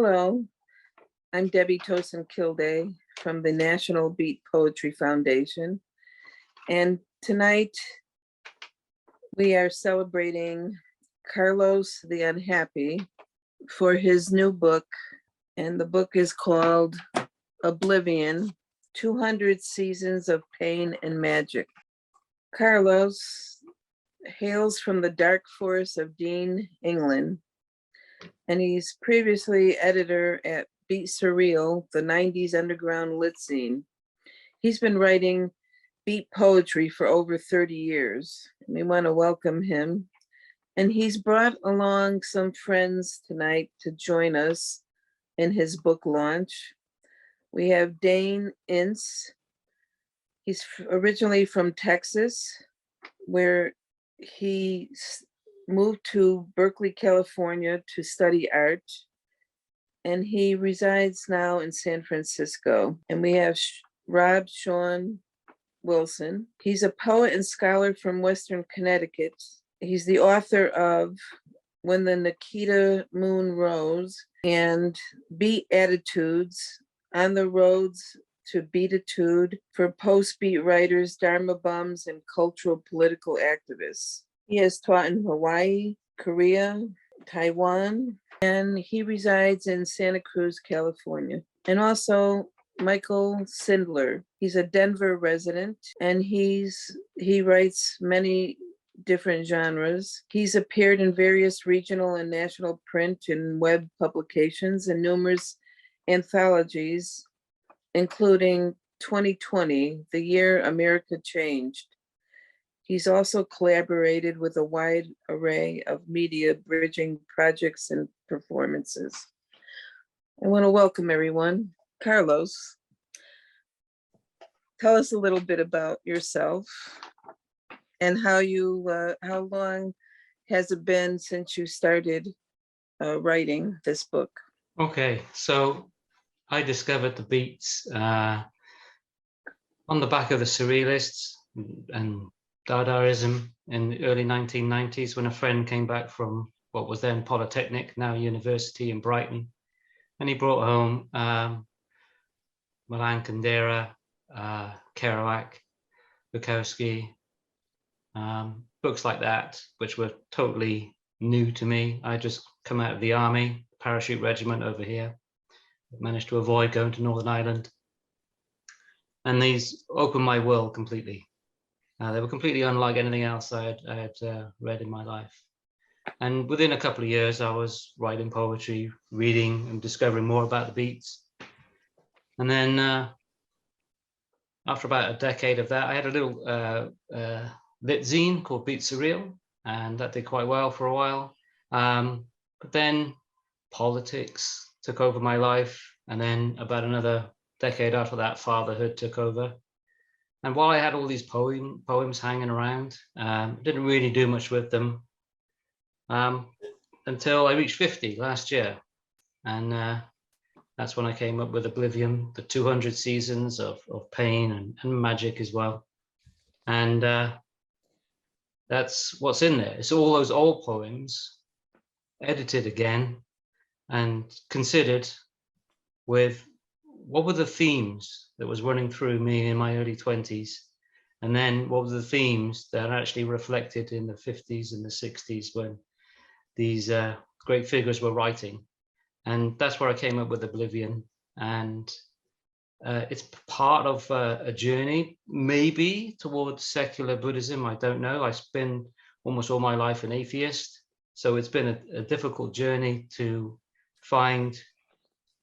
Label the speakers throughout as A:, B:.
A: Hello, I'm Debbie Tosun Kilday from the National Beat Poetry Foundation. And tonight we are celebrating Carlos the Unhappy for his new book. And the book is called Oblivion, 200 Seasons of Pain and Magic. Carlos hails from the dark forest of Dean, England, and he's previously editor at Beat Surreal, the 90s underground lit scene. He's been writing beat poetry for over 30 years. We want to welcome him. And he's brought along some friends tonight to join us in his book launch. We have Dane Ince. He's originally from Texas, where he moved to Berkeley, California to study art. And he resides now in San Francisco. And we have Rob Sean Wilson. He's a poet and scholar from Western Connecticut. He's the author of When the Nikita Moon Rose and Beat Attitudes, On the Roads to Beatitude for Post-Beat Writers, Dharma Bums, and Cultural Political Activists. He has taught in Hawaii, Korea, Taiwan, and he resides in Santa Cruz, California. And also Michael Sindler. He's a Denver resident, and he writes many different genres. He's appeared in various regional and national print and web publications and numerous anthologies, including 2020, The Year America Changed. He's also collaborated with a wide array of media bridging projects and performances. I want to welcome everyone. Carlos, tell us a little bit about yourself and how long has it been since you started writing this book?
B: Okay, so I discovered the beats on the back of the Surrealists and Dadaism in the early 1990s when a friend came back from what was then Polytechnic, now University in Brighton. And he brought home Milan Kundera, Kerouac, Bukowski, books like that, which were totally new to me. I just come out of the army, parachute regiment over here. Managed to avoid going to Northern Ireland. And these opened my world completely. They were completely unlike anything else I had read in my life. And within a couple of years, I was writing poetry, reading and discovering more about the beats. And then after about a decade of that, I had a little lit zine called Beat Surreal, and that did quite well for a while. But then politics took over my life. And then about another decade after that, fatherhood took over. And while I had all these poems hanging around, didn't really do much with them until I reached 50 last year. And that's when I came up with Oblivion, the 200 seasons of pain and magic as well. And that's what's in there. It's all those old poems edited again and considered with what were the themes that was running through me in my early 20s, and then what were the themes that are actually reflected in the 50s and the 60s when these great figures were writing. And that's where I came up with Oblivion. And it's part of a journey, maybe towards secular Buddhism. I don't know. I've been almost all my life an atheist. So it's been a difficult journey to find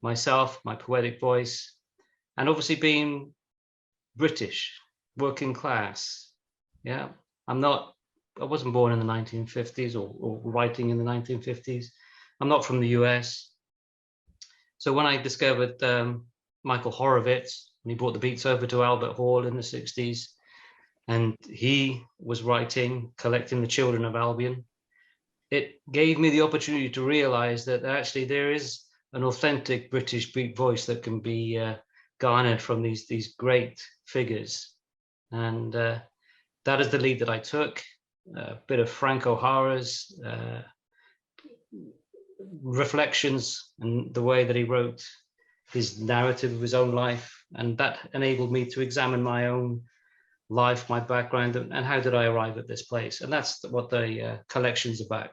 B: myself, my poetic voice, and obviously being British, working class. Yeah, I wasn't born in the 1950s or writing in the 1950s. I'm not from the US. So when I discovered Michael Horowitz, when he brought the beats over to Albert Hall in the 60s, and he was writing, collecting the children of Albion, it gave me the opportunity to realize that actually there is an authentic British beat voice that can be garnered from these great figures. And that is the lead that I took. A bit of Frank O'Hara's reflections and the way that he wrote his narrative of his own life, and that enabled me to examine my own life, my background, and how did I arrive at this place. And that's what the collection's about.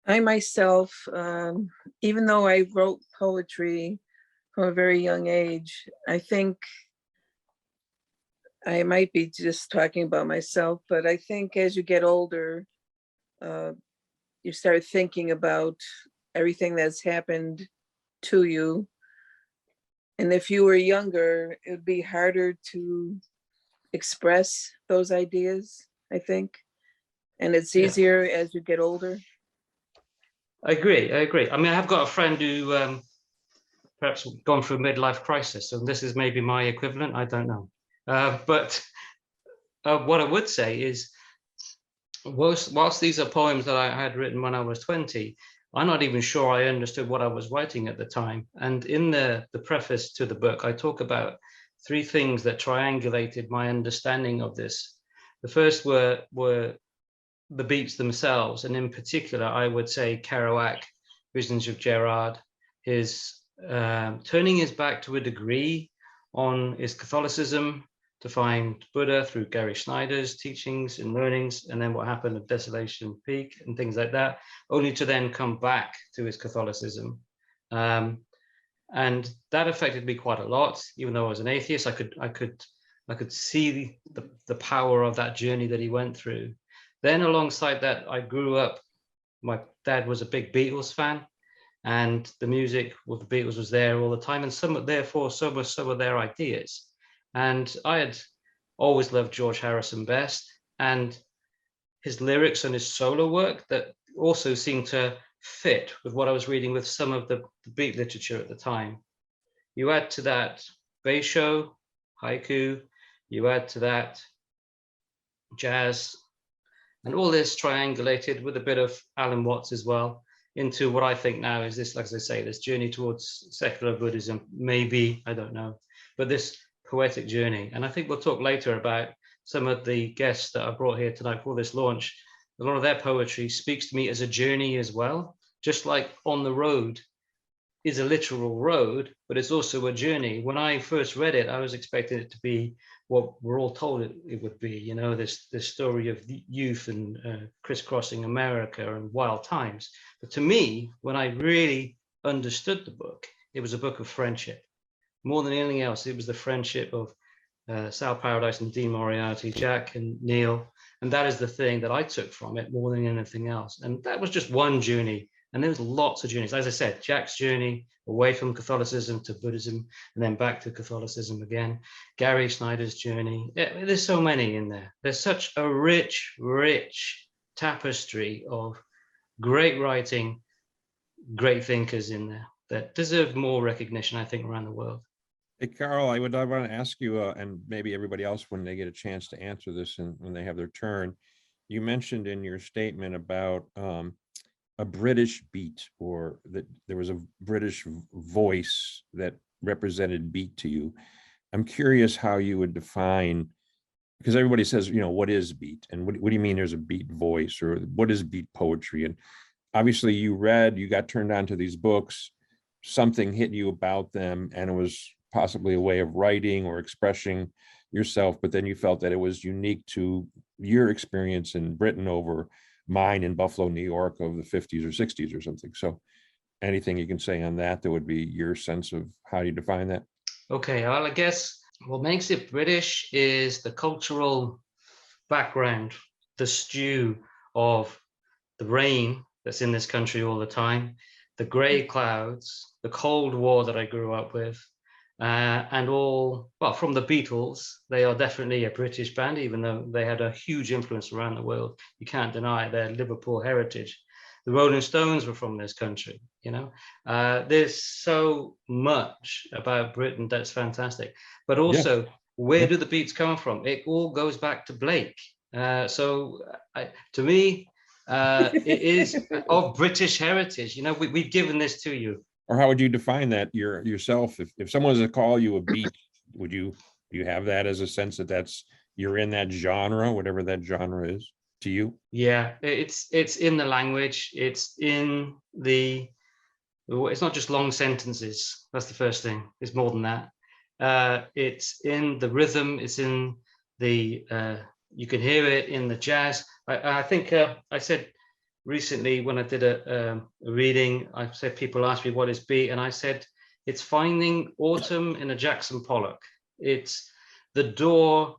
A: I myself, even though I wrote poetry from a very young age, I think I might be just talking about myself, but I think as you get older, you start thinking about everything that's happened to you. And if you were younger, it would be harder to express those ideas, I think. And it's easier as you get older.
B: I agree. I mean, I have got a friend who perhaps gone through a midlife crisis, and this is maybe my equivalent. I don't know. But what I would say is, whilst these are poems that I had written when I was 20, I'm not even sure I understood what I was writing at the time. And in the preface to the book, I talk about 3 things that triangulated my understanding of this. The first were the beats themselves, and in particular, I would say Kerouac, Visions of Gerard, his turning his back to a degree on his Catholicism to find Buddha through Gary Schneider's teachings and learnings, and then what happened at Desolation Peak and things like that, only to then come back to his Catholicism. And that affected me quite a lot. Even though I was an atheist, I could see the power of that journey that he went through. Then alongside that, I grew up, my dad was a big Beatles fan, and the music with the Beatles was there all the time, and so were some of their ideas. And I had always loved George Harrison best, and his lyrics and his solo work that also seemed to fit with what I was reading with some of the beat literature at the time. You add to that Beisho, haiku, you add to that jazz, and all this triangulated with a bit of Alan Watts as well into what I think now is this, like as I say, this journey towards secular Buddhism, maybe, I don't know, but this poetic journey. And I think we'll talk later about some of the guests that I brought here tonight for this launch. A lot of their poetry speaks to me as a journey as well, just like On the Road is a literal road, but it's also a journey. When I first read it, I was expecting it to be what we're all told it would be, you know, this story of youth and crisscrossing America and wild times. But to me, when I really understood the book, it was a book of friendship. More than anything else, it was the friendship of Sal Paradise and Dean Moriarty, Jack and Neil. And that is the thing that I took from it more than anything else. And that was just one journey. And there was lots of journeys. As I said, Jack's journey away from Catholicism to Buddhism, and then back to Catholicism again. Gary Schneider's journey. Yeah, there's so many in there. There's such a rich, rich tapestry of great writing, great thinkers in there that deserve more recognition, I think, around the world.
C: Hey, Carl, I want to ask you, and maybe everybody else when they get a chance to answer this and when they have their turn, you mentioned in your statement about a British beat, or that there was a British voice that represented beat to you. I'm curious how you would define, because everybody says, you know, what is beat? And what do you mean there's a beat voice, or what is beat poetry? And obviously you got turned on to these books, something hit you about them, and it was possibly a way of writing or expressing yourself, but then you felt that it was unique to your experience in Britain over mine in Buffalo, New York of the 50s or 60s or something. So anything you can say on that would be your sense of how you define that?
B: Okay, well, I guess what makes it British is the cultural background, the stew of the rain that's in this country all the time, the gray clouds, the Cold War that I grew up with, and from the Beatles, they are definitely a British band, even though they had a huge influence around the world. You can't deny their Liverpool heritage. The Rolling Stones were from this country, you know. There's so much about Britain that's fantastic. But also, where do the beats come from? It all goes back to Blake. To me, it is of British heritage. You know, we've given this to you.
C: Or how would you define that yourself? If someone was to call you a beat, do you have that as a sense that you're in that genre, whatever that genre is? to you?
B: Yeah, it's in the language. It's in the. It's not just long sentences. That's the first thing. It's more than that. It's in the rhythm. It's in the. You can hear it in the jazz. I think I said recently when I did a reading, I said people asked me what is beat, and I said it's finding autumn in a Jackson Pollock. It's the door.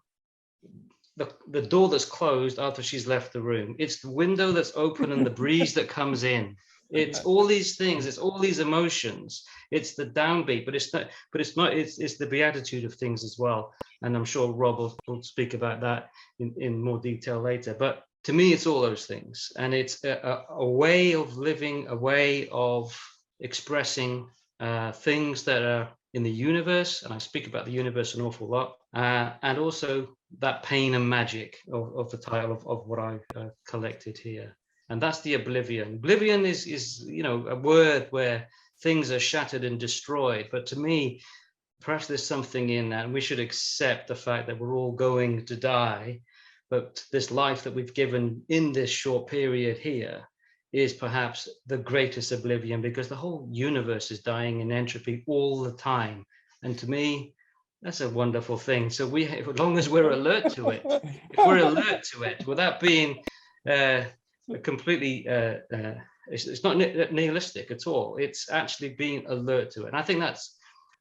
B: The door that's closed after she's left the room. It's the window that's open and the breeze that comes in. It's all these things. It's all these emotions. It's the downbeat, but it's not. But it's not. It's the beatitude of things as well. And I'm sure Rob will speak about that in more detail later. But to me, it's all those things, and it's a way of living, a way of expressing things that are in the universe. And I speak about the universe an awful lot, and also that pain and magic of the title of what I've collected here. And that's the Oblivion. Oblivion is a word where things are shattered and destroyed. But to me, perhaps there's something in that, and we should accept the fact that we're all going to die. But this life that we've given in this short period here is perhaps the greatest oblivion, because the whole universe is dying in entropy all the time. And to me, that's a wonderful thing. So as long as we're alert to it, if we're alert to it without being completely, it's not nihilistic at all. It's actually being alert to it. And I think that's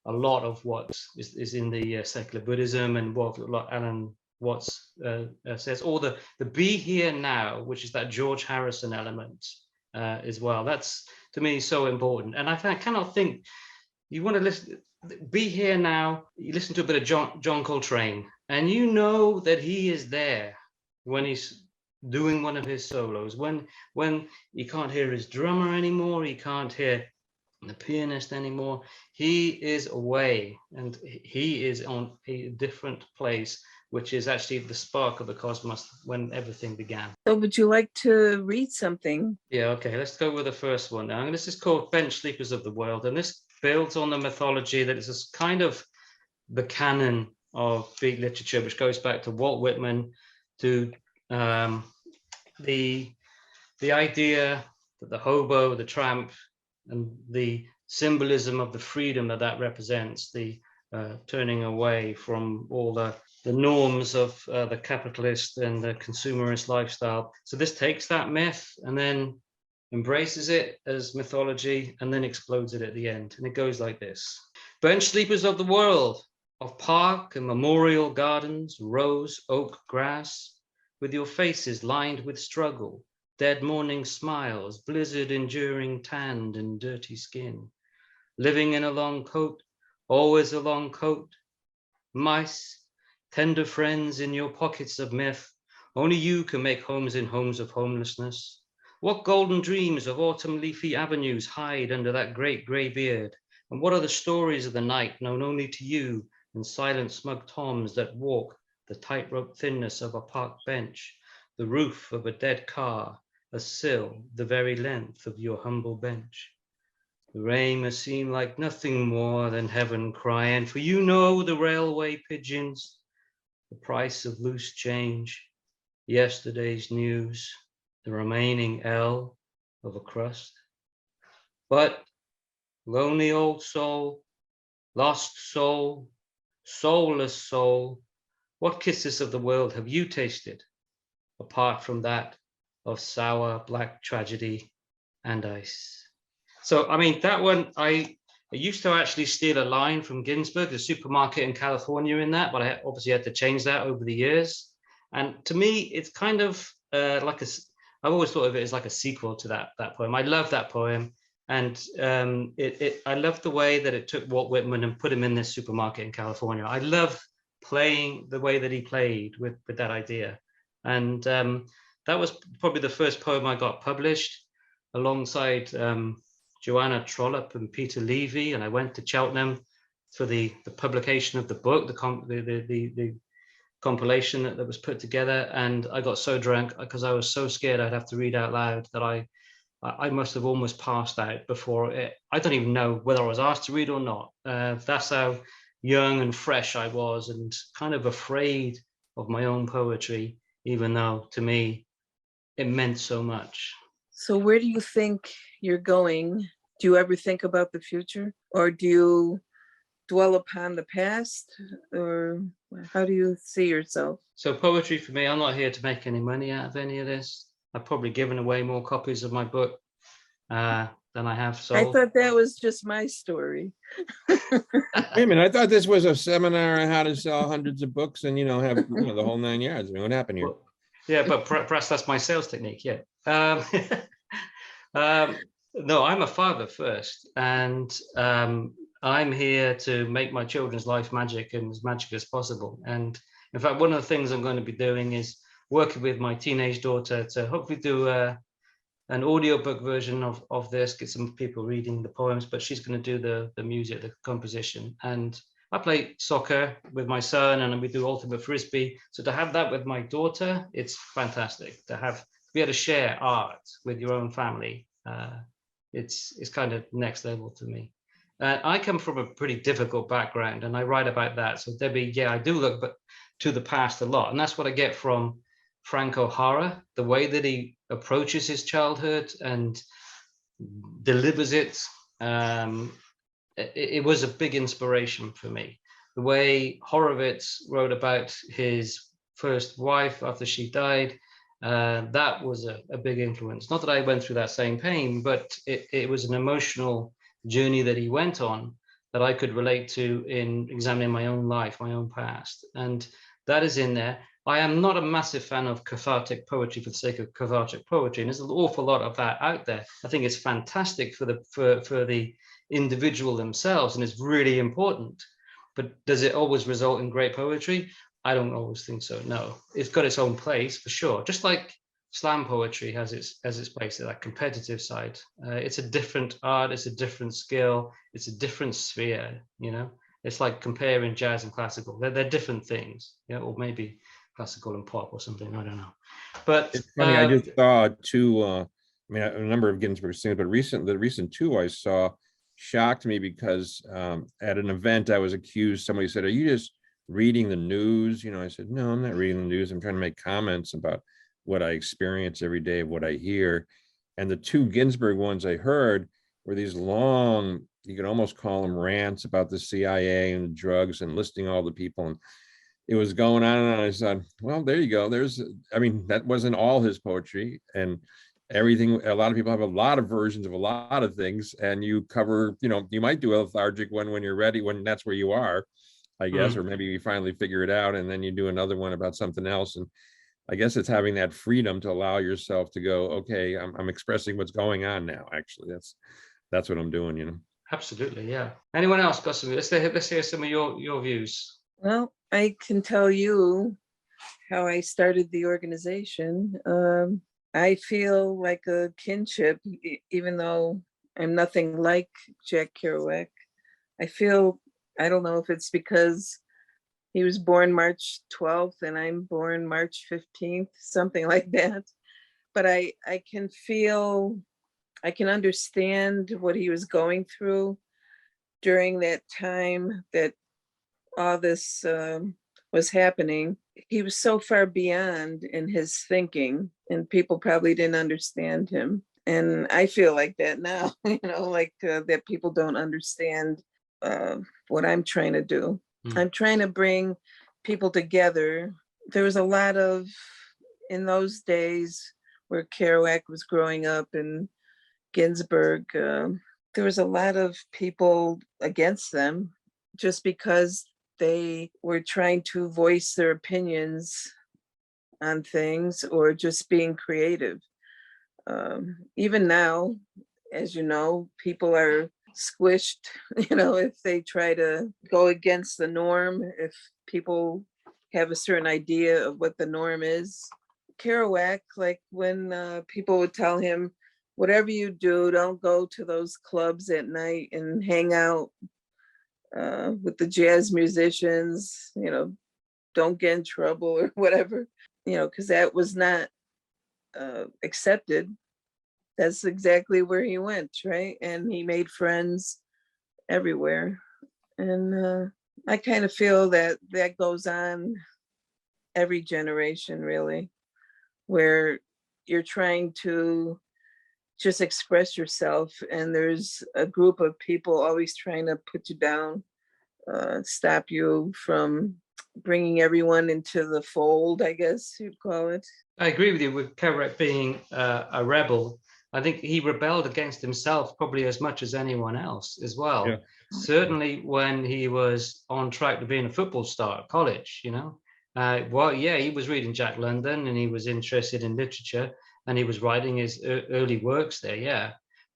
B: a lot of what is in the secular Buddhism and what Alan Watts says, or the be here now, which is that George Harrison element as well. That's, to me, so important. And I cannot think, you want to listen, be here now, you listen to a bit of John Coltrane, and you know that he is there when he's doing one of his solos, when you can't hear his drummer anymore, he can't hear the pianist anymore, he is away, and he is on a different place, which is actually the spark of the cosmos when everything began.
A: So would you like to read something?
B: Yeah, okay, let's go with the first one now. And this is called Bench Sleepers of the World, and this builds on the mythology that is kind of the canon of beat literature, which goes back to Walt Whitman, to the idea that the hobo, the tramp, and the symbolism of the freedom that represents, the turning away from all the norms of the capitalist and the consumerist lifestyle. So this takes that myth and then embraces it as mythology and then explodes it at the end. And it goes like this. Bench sleepers of the world, of park and memorial gardens, rose, oak, grass, with your faces lined with struggle, dead morning smiles, blizzard enduring tanned and dirty skin, living in a long coat, always a long coat, mice, tender friends in your pockets of myth, only you can make homes in homes of homelessness. What golden dreams of autumn leafy avenues hide under that great grey beard? And what are the stories of the night known only to you and silent smug toms that walk the tightrope thinness of a park bench, the roof of a dead car, a sill, the very length of your humble bench? The rain must seem like nothing more than heaven crying, for you know the railway pigeons, the price of loose change, yesterday's news, the remaining L of a crust. But lonely old soul, lost soul, soulless soul, what kisses of the world have you tasted, apart from that of sour black tragedy and ice? So, I mean, that one, I used to actually steal a line from Ginsberg, the supermarket in California, in that, but I obviously had to change that over the years. And to me, it's kind of like I've always thought of it as like a sequel to that poem. I love that poem. And I love the way that it took Walt Whitman and put him in this supermarket in California. I love playing the way that he played with that idea. And that was probably the first poem I got published alongside Joanna Trollope and Peter Levy. And I went to Cheltenham for the publication of the book, the compilation that was put together. And I got so drunk because I was so scared I'd have to read out loud that I must have almost passed out before it. I don't even know whether I was asked to read or not. That's how young and fresh I was, and kind of afraid of my own poetry, even though to me it meant so much.
A: So where do you think you're going? Do you ever think about the future, or do you dwell upon the past, or how do you see yourself?
B: So poetry for me, I'm not here to make any money out of any of this. I've probably given away more copies of my book than I have sold.
A: I thought that was just my story.
C: Wait a minute, I thought this was a seminar on how to sell hundreds of books and, have, the whole 9 yards. I mean, what happened here?
B: Well, yeah, but perhaps that's my sales technique. Yeah. No, I'm a father first, and I'm here to make my children's life magic and as magic as possible. And in fact, one of the things I'm going to be doing is working with my teenage daughter to hopefully do an audiobook version of this, get some people reading the poems, but she's going to do the music, the composition. And I play soccer with my son, and we do ultimate frisbee. So to have that with my daughter, it's fantastic. To be able to share art with your own family, it's kind of next level to me. I come from a pretty difficult background, and I write about that. So Debbie, yeah, I do look to the past a lot, and that's what I get from Frank O'Hara, the way that he approaches his childhood and delivers it. It was a big inspiration for me. The way Horowitz wrote about his first wife after she died, that was a big influence. Not that I went through that same pain, but it was an emotional journey that he went on that I could relate to in examining my own life, my own past. And that is in there. I am not a massive fan of cathartic poetry for the sake of cathartic poetry, and there's an awful lot of that out there. I think it's fantastic for the individual themselves, and it's really important. But does it always result in great poetry? I don't always think so. No, it's got its own place for sure. Just like slam poetry has its place, that competitive side. It's a different art. It's a different skill. It's a different sphere. It's like comparing jazz and classical. They're different things. Or maybe classical and pop or something. I don't know. But
C: it's funny. I just saw two. A number of Ginsberg things, but the recent two I saw shocked me because at an event I was accused. Somebody said, "Are you just reading the news?" I said, "No, I'm not reading the news. I'm trying to make comments about what I experience every day, what I hear." And the two Ginsberg ones I heard were these long, you could almost call them rants about the CIA and the drugs and listing all the people. And it was going on, and I said, well, there you go. That wasn't all his poetry, and everything. A lot of people have a lot of versions of a lot of things, and you cover, you might do a lethargic one when you're ready, when that's where you are, I guess, or maybe you finally figure it out, and then you do another one about something else. And I guess it's having that freedom to allow yourself to go, okay, I'm expressing what's going on now. Actually, that's what I'm doing,
B: Absolutely, yeah. Anyone else got some? Let's hear some of your views.
A: Well, I can tell you how I started the organization. I feel like a kinship, even though I'm nothing like Jack Kerouac. I don't know if it's because he was born March 12th and I'm born March 15th, something like that. But I can understand what he was going through during that time that all this was happening. He was so far beyond in his thinking, and people probably didn't understand him. And I feel like that now, that people don't understand what I'm trying to do. I'm trying to bring people together. There was a lot of, in those days where Kerouac was growing up and Ginsberg, there was a lot of people against them just because they were trying to voice their opinions on things or just being creative. Even now, as you know, people are squished, if they try to go against the norm, if people have a certain idea of what the norm is. Kerouac, like when people would tell him, whatever you do, don't go to those clubs at night and hang out with the jazz musicians, don't get in trouble or whatever, because that was not accepted. That's exactly where he went, right? And he made friends everywhere. And I kind of feel that goes on every generation, really, where you're trying to just express yourself, and there's a group of people always trying to put you down, stop you from bringing everyone into the fold, I guess you'd call it.
B: I agree with you with Kerouac being a rebel. I think he rebelled against himself probably as much as anyone else as well.
C: Yeah.
B: Certainly when he was on track to being a football star at college, you know. Well, yeah, he was reading Jack London and he was interested in literature and he was writing his early works there, yeah.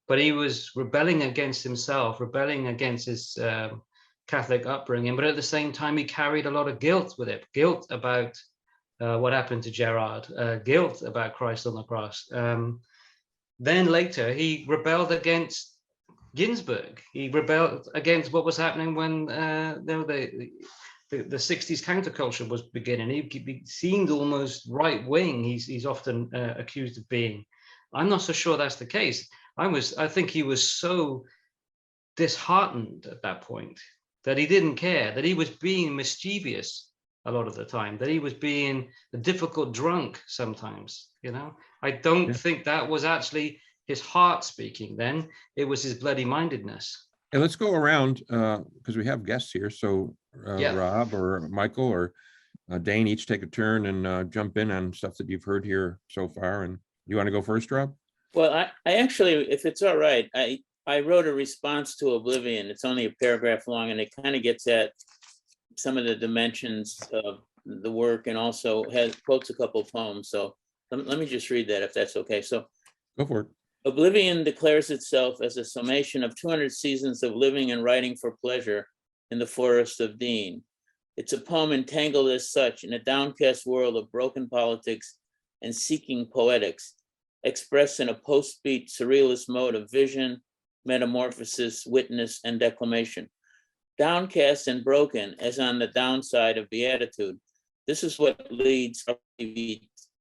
B: But he was rebelling against himself, rebelling against his Catholic upbringing. But at the same time, he carried a lot of guilt with it, guilt about what happened to Gerard, guilt about Christ on the cross. Then later, he rebelled against Ginsburg. He rebelled against what was happening when the 60s counterculture was beginning. He seemed almost right wing. He's often accused of being. I'm not so sure that's the case. I think he was so disheartened at that point that he didn't care, that he was being mischievous a lot of the time, that he was being a difficult drunk sometimes, you know. I don't think that was actually his heart speaking then. It was his bloody mindedness.
C: And let's go around because we have guests here. So Rob or Michael or Dane each take a turn and jump in on stuff that you've heard here so far. And you want to go first, Rob?
D: Well, I actually, if it's all right, I wrote a response to Oblivion. It's only a paragraph long, and it kind of gets at some of the dimensions of the work, and also quotes a couple of poems. So let me just read that, if that's okay. So
C: go for it.
D: Oblivion declares itself as a summation of 200 seasons of living and writing for pleasure in the forest of Dean. It's a poem entangled as such in a downcast world of broken politics and seeking poetics, expressed in a post-beat surrealist mode of vision, metamorphosis, witness, and declamation. Downcast and broken as on the downside of beatitude. This is what leads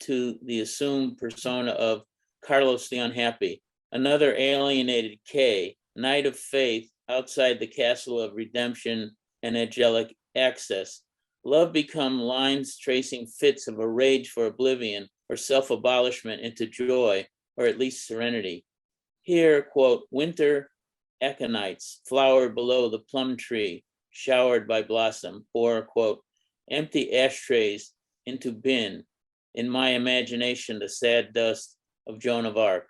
D: to the assumed persona of Carlos the Unhappy, another alienated K, knight of faith outside the castle of redemption and angelic access. Love become lines tracing fits of a rage for oblivion or self-abolishment into joy, or at least serenity. Here, quote, winter aconites flower below the plum tree, showered by blossom, or, quote, empty ashtrays into bin, in my imagination, the sad dust of Joan of Arc.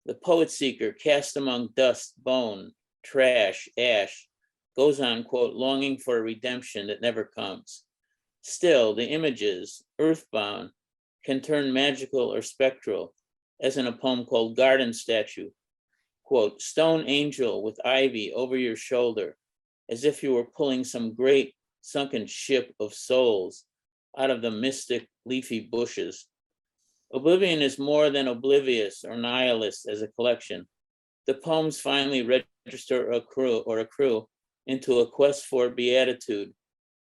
D: The poet seeker cast among dust, bone, trash, ash, goes on, quote, longing for a redemption that never comes. Still, the images, earthbound, can turn magical or spectral, as in a poem called Garden Statue. Quote, stone angel with ivy over your shoulder, as if you were pulling some great sunken ship of souls out of the mystic leafy bushes. Oblivion is more than oblivious or nihilist as a collection. The poems finally register accrue into a quest for beatitude,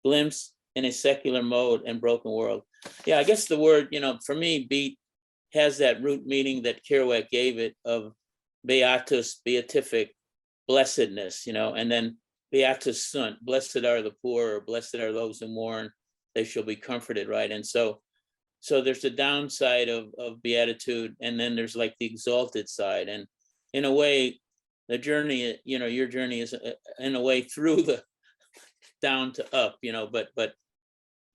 D: glimpse in a secular mode and broken world. Yeah, I guess the word, for me, beat has that root meaning that Kerouac gave it of beatus, beatific, blessedness, and then beatus sunt, blessed are the poor, or blessed are those who mourn, they shall be comforted, right? And so there's the downside of beatitude, and then there's like the exalted side. And in a way, the journey, your journey is in a way through the down to up, but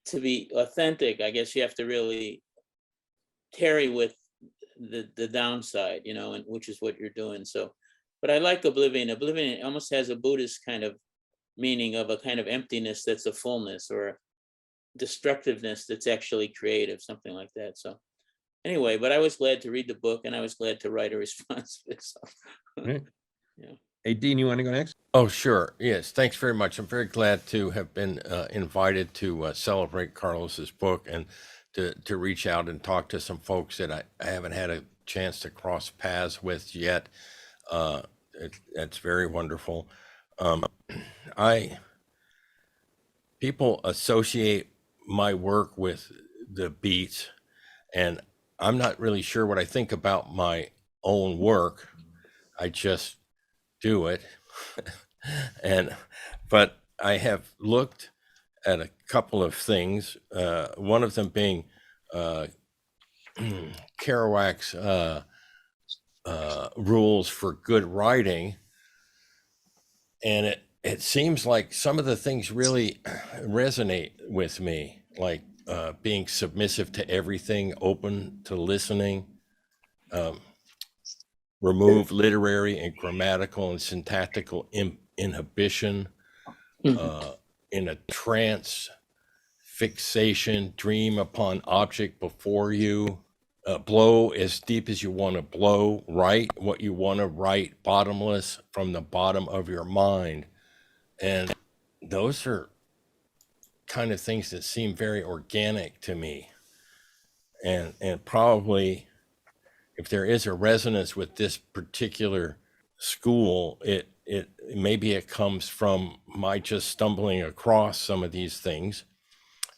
D: to be authentic, I guess you have to really tarry with the downside, and which is what you're doing. So, but I like Oblivion. Oblivion almost has a Buddhist kind of meaning of a kind of emptiness that's a fullness, or a destructiveness that's actually creative, something like that. So anyway, but I was glad to read the book, and I was glad to write a response to it. So.
C: Right.
D: Yeah.
C: Hey, Dean, you want to go next?
E: Oh, sure. Yes. Thanks very much. I'm very glad to have been invited to celebrate Carlos's book and to reach out and talk to some folks that I haven't had a chance to cross paths with yet. It's very wonderful. People associate my work with the beats, and I'm not really sure what I think about my own work. I just do it. But I have looked at a couple of things, one of them being Kerouac's rules for good writing, and it seems like some of the things really resonate with me, like being submissive to everything, open to listening, remove literary and grammatical and syntactical inhibition, in a trance, fixation, dream upon object before you, blow as deep as you want to blow, write what you want to write, bottomless from the bottom of your mind. And those are kind of things that seem very organic to me. And probably if there is a resonance with this particular school, it maybe it comes from my just stumbling across some of these things.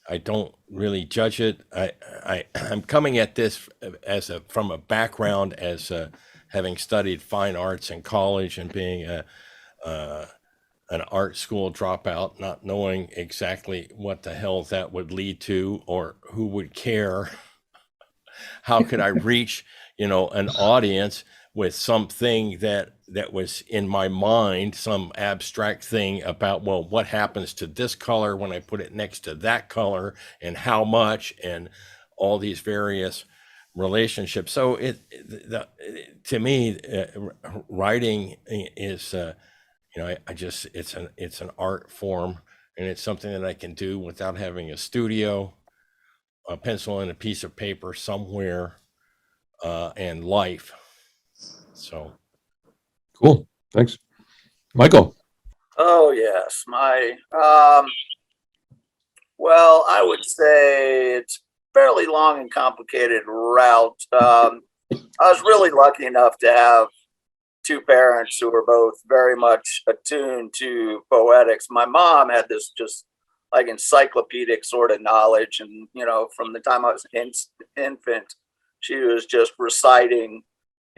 E: I don't really judge it. I'm coming at this as from a background as having studied fine arts in college and being an art school dropout, not knowing exactly what the hell that would lead to or who would care. How could I reach, an audience with something that was in my mind, some abstract thing about, well, what happens to this color when I put it next to that color and how much and all these various relationships. So to me, writing is, it's an art form, and it's something that I can do without having a studio, a pencil and a piece of paper somewhere, and life. So
C: Cool. Thanks. Michael.
F: Oh, yes. Well, I would say it's fairly long and complicated route. I was really lucky enough to have two parents who were both very much attuned to poetics. My mom had this just like encyclopedic sort of knowledge. And, from the time I was an infant, she was just reciting,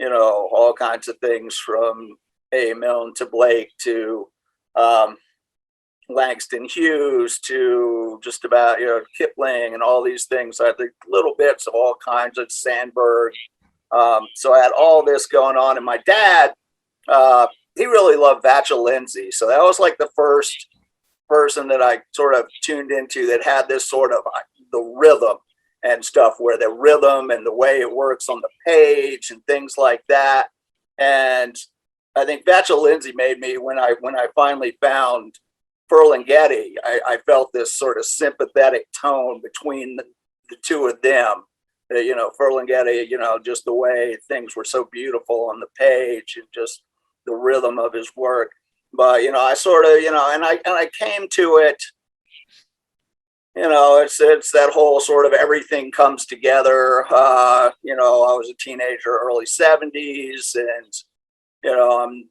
F: all kinds of things from A. Milne to Blake to Langston Hughes to just about, Kipling and all these things. I had the little bits of all kinds of Sandberg. So I had all this going on. And my dad, he really loved Vachel Lindsay. So that was like the first person that I sort of tuned into that had this sort of the rhythm and stuff, where the rhythm and the way it works on the page and things like that. And I think Vachel Lindsay made me, when I finally found Ferlinghetti, I felt this sort of sympathetic tone between the two of them. Ferlinghetti, just the way things were so beautiful on the page and just the rhythm of his work. But, I sort of, and I came to it, it's that whole sort of everything comes together. I was a teenager, early 70s, and, I'm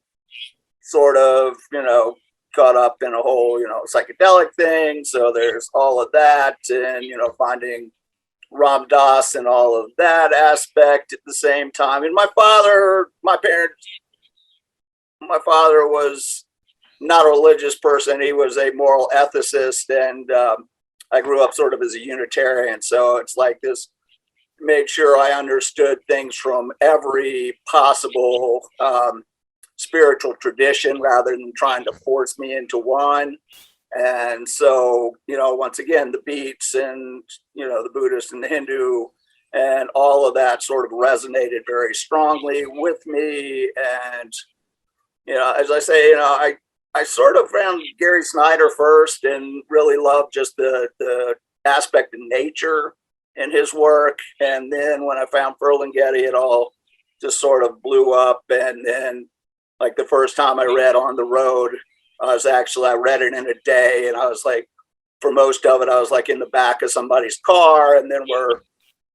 F: sort of, caught up in a whole, psychedelic thing. So there's all of that, and, finding Ram Dass and all of that aspect at the same time. And my father was not a religious person. He was a moral ethicist, and I grew up sort of as a Unitarian. So it's like this, made sure I understood things from every possible spiritual tradition rather than trying to force me into one. And so, once again, the beats and, the Buddhist and the Hindu and all of that sort of resonated very strongly with me. And, as I say, I sort of found Gary Snyder first and really loved just the aspect of nature in his work. And then when I found Ferlinghetti, it all just sort of blew up. And then, like, the first time I read On the Road, I read it in a day. And I was like, for most of it, I was like in the back of somebody's car. And then we're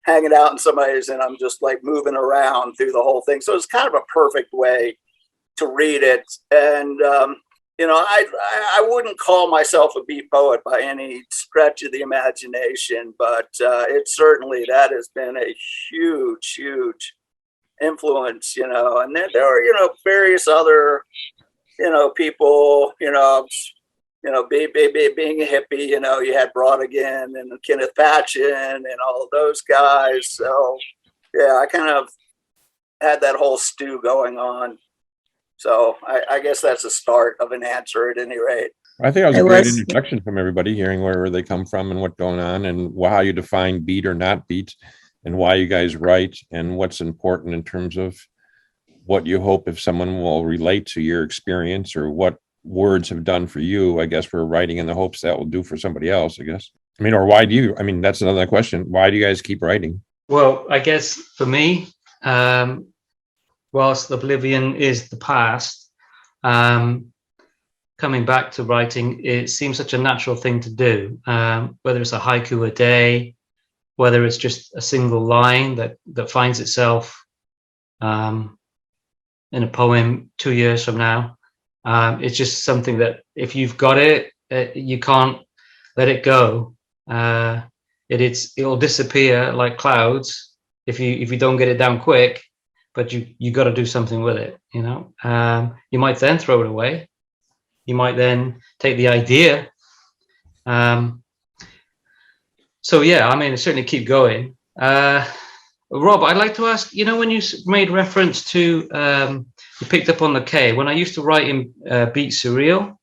F: hanging out in somebody's, and I'm just like moving around through the whole thing. So it's kind of a perfect way to read it. And, I wouldn't call myself a beat poet by any stretch of the imagination, but it certainly, that has been a huge, huge influence, and then there are, various other, people, being a hippie, you had Brodigan and Kenneth Patchen and all of those guys. So, yeah, I kind of had that whole stew going on. So I guess that's a start of an answer at any rate.
C: I think that was
A: I
C: a great
A: was-
C: introduction from everybody, hearing where they come from and what's going on and how you define beat or not beat and why you guys write and what's important in terms of what you hope if someone will relate to your experience or what words have done for you. I guess we're writing in the hopes that will do for somebody else, I guess. I mean, or why do you, I mean, that's another question. Why do you guys keep writing?
B: Well, I guess for me, whilst Oblivion is the past, coming back to writing, it seems such a natural thing to do, whether it's a haiku a day, whether it's just a single line that finds itself in a poem 2 years from now. It's just something that if you've got it, you can't let it go. It'll disappear like clouds if you don't get it down quick, but you got to do something with it, you know. You might then throw it away. You might then take the idea. So yeah, I mean, certainly keep going. Rob, I'd like to ask, you know, when you made reference to, you picked up on the K, when I used to write in Beat Surreal,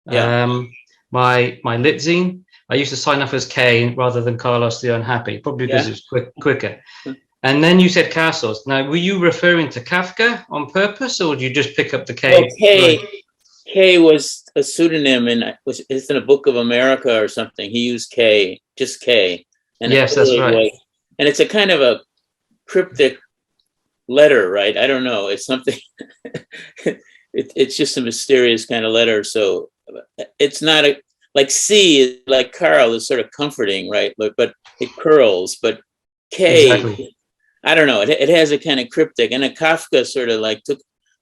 B: my lit zine, I used to sign off as K rather than Carlos the Unhappy, probably because it's quicker. And then you said castles. Now, were you referring to Kafka on purpose, or did you just pick up the K?
D: Well, K was a pseudonym, and it's in a Book of America or something. He used K, just K. And
B: yes, that's right.
D: And it's a kind of a cryptic letter, right? I don't know. It's something. It's just a mysterious kind of letter. So it's not like C, like Carl, is sort of comforting, right? But it curls. But K, exactly. I don't know. It has a kind of cryptic, and a Kafka sort of like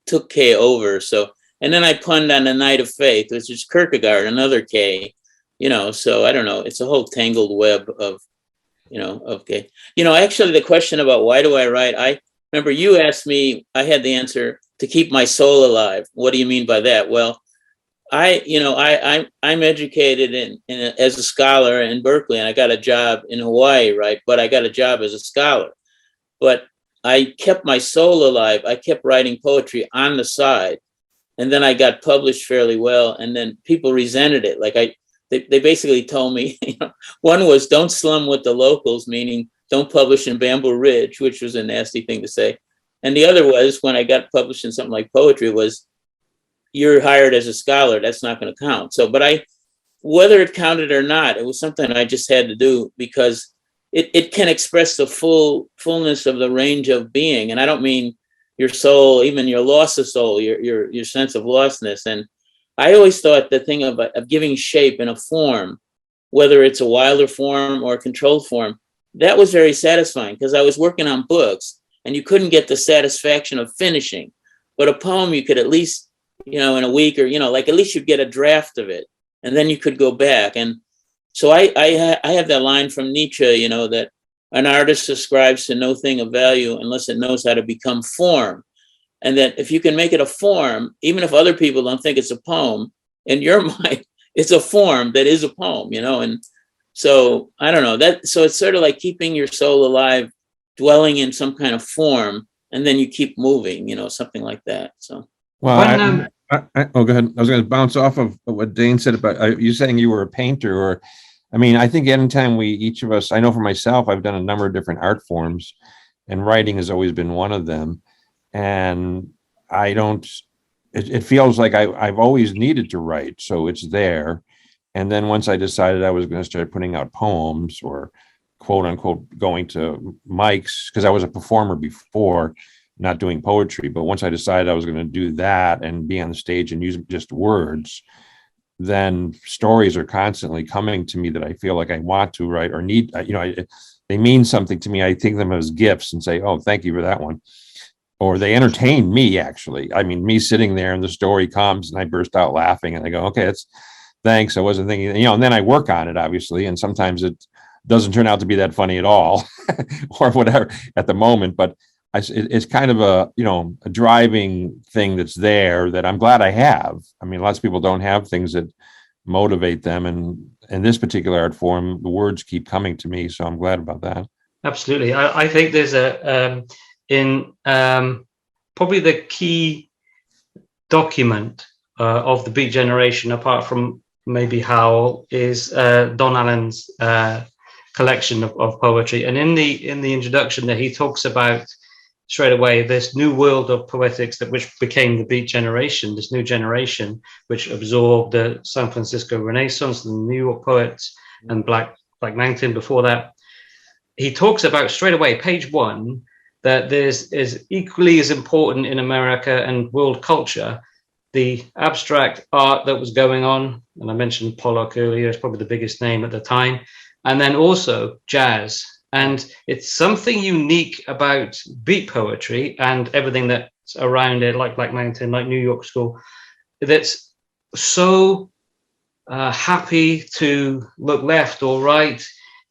D: took K over. So, and then I punned on the Night of Faith, which is Kierkegaard, another K. You know, so I don't know. It's a whole tangled web of, you know, of K. You know, actually, the question about why do I write? I remember you asked me. I had the answer: to keep my soul alive. What do you mean by that? Well, I'm educated as a scholar in Berkeley, and I got a job in Hawaii, right? But I got a job as a scholar. But I kept my soul alive. I kept writing poetry on the side, and then I got published fairly well. And then people resented it. Like they basically told me, you know, one was don't slum with the locals, meaning don't publish in Bamboo Ridge, which was a nasty thing to say. And the other was when I got published in something like poetry was, you're hired as a scholar, that's not going to count. So, but whether it counted or not, it was something I just had to do because it can express the fullness of the range of being. And I don't mean your soul, even your loss of soul, your sense of lostness. And I always thought the thing of giving shape in a form, whether it's a wilder form or a controlled form, that was very satisfying because I was working on books and you couldn't get the satisfaction of finishing. But a poem, you could at least, you know, in a week or, you know, like at least you'd get a draft of it and then you could go back. And so I have that line from Nietzsche, you know, that an artist ascribes to no thing of value unless it knows how to become form. And that if you can make it a form, even if other people don't think it's a poem, in your mind, it's a form that is a poem, you know? And so I don't know so it's sort of like keeping your soul alive, dwelling in some kind of form, and then you keep moving, you know, something like that. So.
C: Well, go ahead. I was going to bounce off of what Dane said about you saying you were a painter, or, I mean, I think anytime each of us, I know for myself, I've done a number of different art forms, and writing has always been one of them. And it feels like I've always needed to write, so it's there. And then once I decided I was going to start putting out poems or quote unquote going to mics, because I was a performer before, not doing poetry, but once I decided I was going to do that and be on the stage and use just words, then stories are constantly coming to me that I feel like I want to write or need, you know, they mean something to me. I think them as gifts and say, oh, thank you for that one. Or they entertain me, actually. I mean, me sitting there and the story comes and I burst out laughing and I go, okay, thanks. I wasn't thinking, you know, and then I work on it, obviously. And sometimes it doesn't turn out to be that funny at all or whatever at the moment, but it's kind of a, you know, a driving thing that's there that I'm glad I have. I mean, lots of people don't have things that motivate them. And in this particular art form, the words keep coming to me. So I'm glad about that.
B: Absolutely. I think there's probably the key document of the Beat generation, apart from maybe Howell, is Don Allen's collection of poetry. And in the introduction there, he talks about straight away this new world of poetics which became the Beat generation, this new generation which absorbed the San Francisco Renaissance, the New York poets, and Black Mountain before that. He talks about straight away, page 1, that there's is equally as important in America and world culture the abstract art that was going on, and I mentioned Pollock earlier, it's probably the biggest name at the time, and then also jazz. And it's something unique about beat poetry and everything that's around it, like Black Mountain, like New York School, that's so happy to look left or right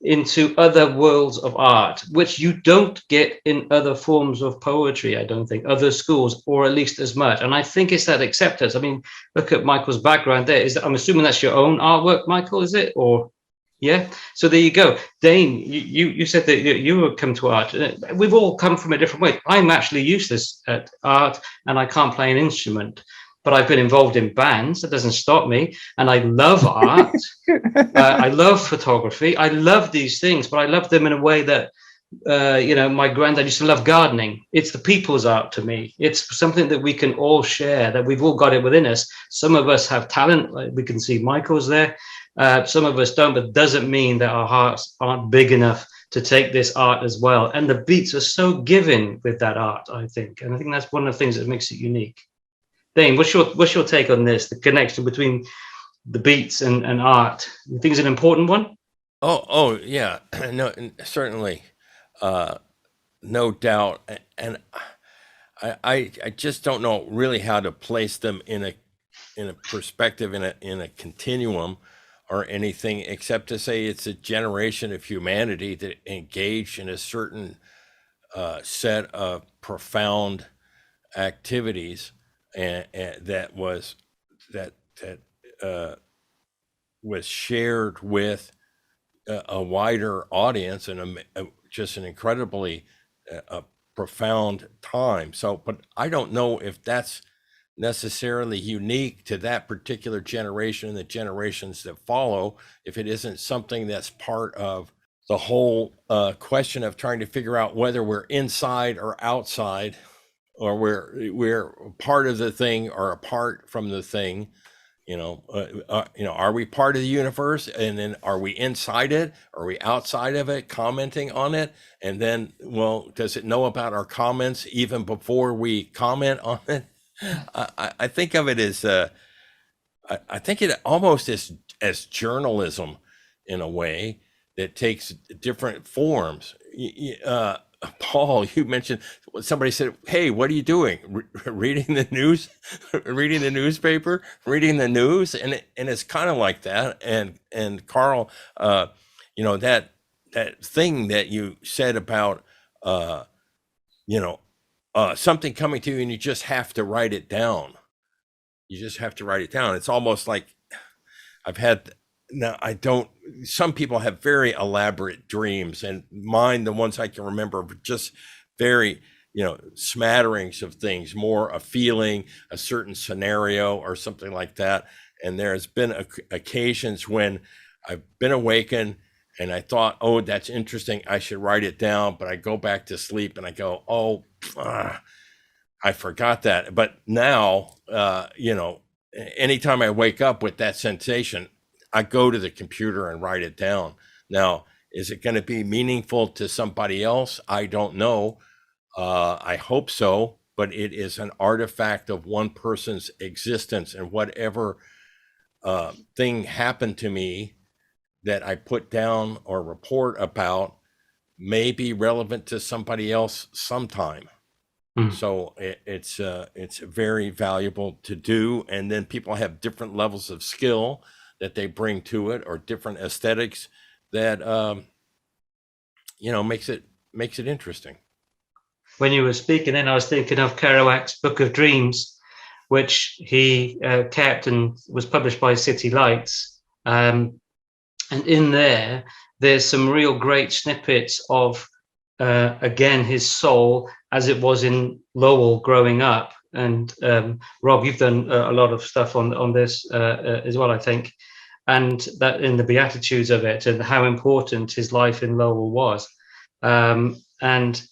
B: into other worlds of art, which you don't get in other forms of poetry, I don't think, other schools, or at least as much. And I think it's that acceptance. I mean, look at Michael's background there. I'm assuming that's your own artwork, Michael, is it? Or yeah, so there you go. Dane, you said that you would come to art. We've all come from a different way. I'm actually useless at art and I can't play an instrument, but I've been involved in bands. That doesn't stop me. And I love art. I love photography. I love these things, but I love them in a way that, my granddad used to love gardening. It's the people's art to me. It's something that we can all share, that we've all got it within us. Some of us have talent. Like we can see Michael's there. Some of us don't, but doesn't mean that our hearts aren't big enough to take this art as well. And the beats are so giving with that art, I think. And I think that's one of the things that makes it unique. Dane, what's your take on this? The connection between the beats and art. You think it's an important one?
E: Oh yeah, no, certainly, no doubt. And I just don't know really how to place them in a perspective, in a continuum or anything, except to say it's a generation of humanity that engaged in a certain set of profound activities, and that was shared with a wider audience, and just an incredibly profound time. So, but I don't know if that's necessarily unique to that particular generation and the generations that follow, if it isn't something that's part of the whole question of trying to figure out whether we're inside or outside, or we're part of the thing or apart from the thing. Are we part of the universe, and then are we inside it? Are we outside of it, commenting on it? And then, well, does it know about our comments even before we comment on it? I think of it as I think it almost as journalism, in a way that takes different forms. Paul, you mentioned, somebody said, "Hey, what are you doing? Reading the news, reading the newspaper, reading the news," and it's kind of like that. And Carl, that thing that you said about something coming to you and you just have to write it down. You just have to write it down. It's almost like some people have very elaborate dreams, and mine, the ones I can remember, are just very, smatterings of things, more a feeling, a certain scenario or something like that. And there's been occasions when I've been awakened and I thought, oh, that's interesting, I should write it down. But I go back to sleep and I go, oh, I forgot that. But now, anytime I wake up with that sensation, I go to the computer and write it down. Now, is it going to be meaningful to somebody else? I don't know. I hope so, but it is an artifact of one person's existence, and whatever thing happened to me that I put down or report about may be relevant to somebody else sometime. So it's very valuable to do. And then people have different levels of skill that they bring to it, or different aesthetics that makes it interesting.
B: When you were speaking, then I was thinking of Kerouac's Book of Dreams, which he kept and was published by City Lights. And in there's some real great snippets of again his soul as it was in Lowell growing up. And Rob, you've done a lot of stuff on this as well, I think, and that in the Beatitudes of it and how important his life in Lowell was. And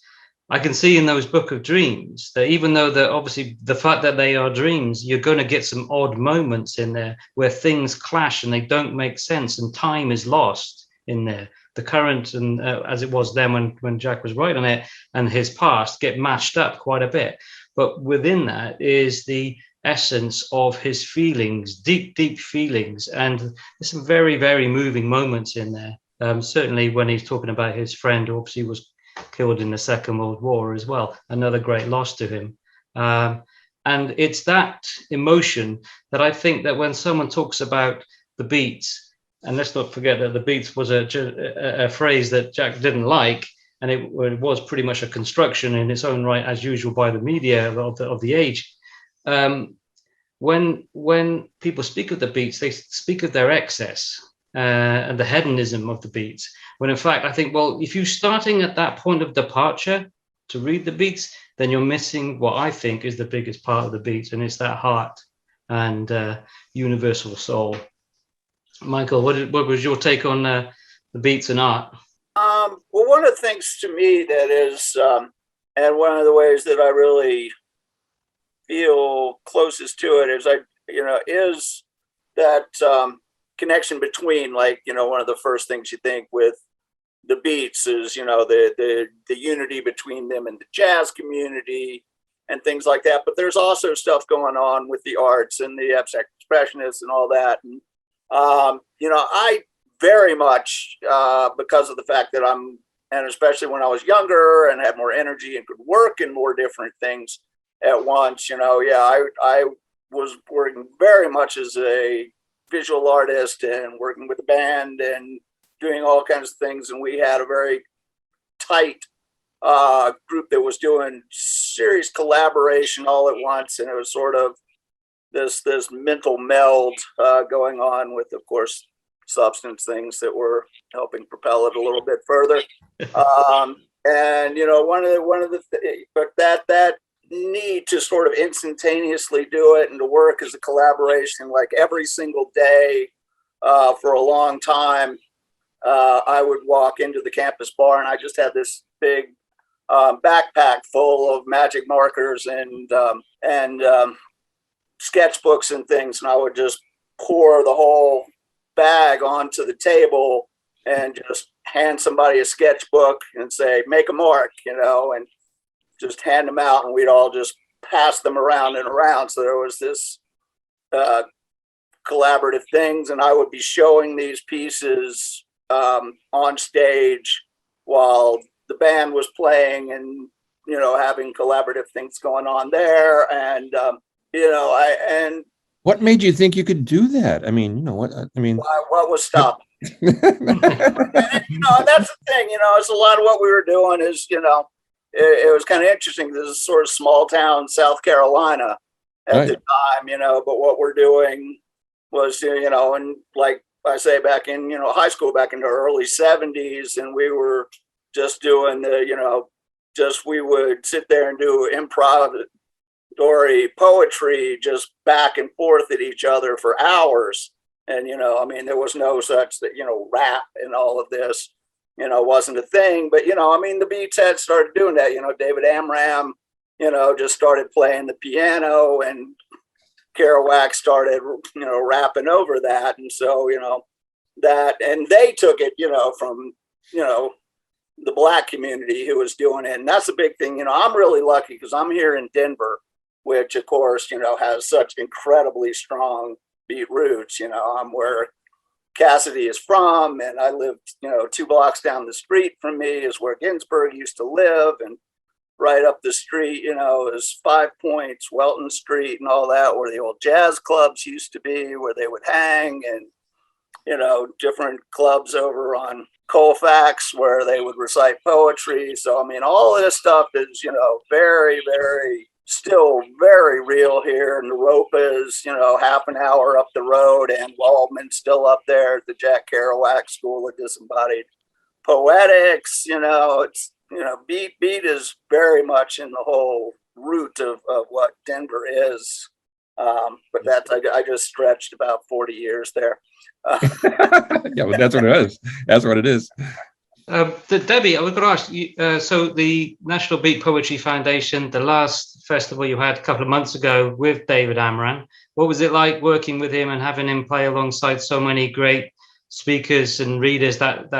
B: I can see in those Book of Dreams that even though they're obviously the fact that they are dreams, you're going to get some odd moments in there where things clash and they don't make sense and time is lost in there. The current and as it was then when Jack was writing it and his past get mashed up quite a bit. But within that is the essence of his feelings, deep, deep feelings. And there's some very, very moving moments in there. Certainly when he's talking about his friend who obviously was killed in the Second World War as well, another great loss to him. And it's that emotion that I think that when someone talks about the Beats, and let's not forget that the Beats was a phrase that Jack didn't like, and it was pretty much a construction in its own right, as usual, by the media of the age. When people speak of the Beats, they speak of their excess and the hedonism of the Beats. When in fact, I think, well, if you're starting at that point of departure to read the Beats, then you're missing what I think is the biggest part of the Beats, and it's that heart and universal soul. Michael, what was your take on the Beats and art?
F: Well, one of the things to me that is, and one of the ways that I really feel closest to it is that connection between, like, one of the first things you think with the Beats is, the unity between them and the jazz community and things like that. But there's also stuff going on with the arts and the abstract expressionists and all that. And, I very much, because of the fact that and especially when I was younger and had more energy and could work in more different things at once, I was working very much as a visual artist and working with a band and doing all kinds of things. And we had a very tight group that was doing serious collaboration all at once. And it was sort of this mental meld going on with, of course, substance things that were helping propel it a little bit further. But that need to sort of instantaneously do it and to work as a collaboration, like every single day for a long time. I would walk into the campus bar and I just had this big backpack full of magic markers and sketchbooks and things. And I would just pour the whole bag onto the table and just hand somebody a sketchbook and say, make a mark, and just hand them out, and we'd all just pass them around and around. So there was this collaborative things, and I would be showing these pieces on stage while the band was playing and, having collaborative things going on there. And,
C: what made you think you could do that? I mean, what
F: was stopping? And that's the thing, it's a lot of what we were doing is, it was kind of interesting. This is sort of small town South Carolina at the time, but what we're doing was, and like I say, back in, high school, back in the early 70s, and we were just doing we would sit there and do improv poetry just back and forth at each other for hours. And, there was no such that, rap and all of this, wasn't a thing. But, the Beats had started doing that. David Amram, just started playing the piano, and Kerouac started, rapping over that. And so, that, and they took it, from, the Black community who was doing it. And that's a big thing. I'm really lucky because I'm here in Denver, which of course, has such incredibly strong Beat roots. I'm where Cassidy is from, and I lived, 2 blocks down the street from me is where Ginsberg used to live, and right up the street, is 5 Points, Welton Street, and all that, where the old jazz clubs used to be, where they would hang, and different clubs over on Colfax where they would recite poetry. So all of this stuff is very, very still very real here. And Naropa is, half an hour up the road, and Waldman's still up there at the Jack Kerouac School of Disembodied Poetics. It's beat is very much in the whole root of what Denver is. But I just stretched about 40 years there.
C: Yeah, well, that's what it is. That's what it is.
B: Debbie, I was going to ask you, so the National Beat Poetry Foundation, the last festival you had a couple of months ago with David Amran, what was it like working with him and having him play alongside so many great speakers and readers that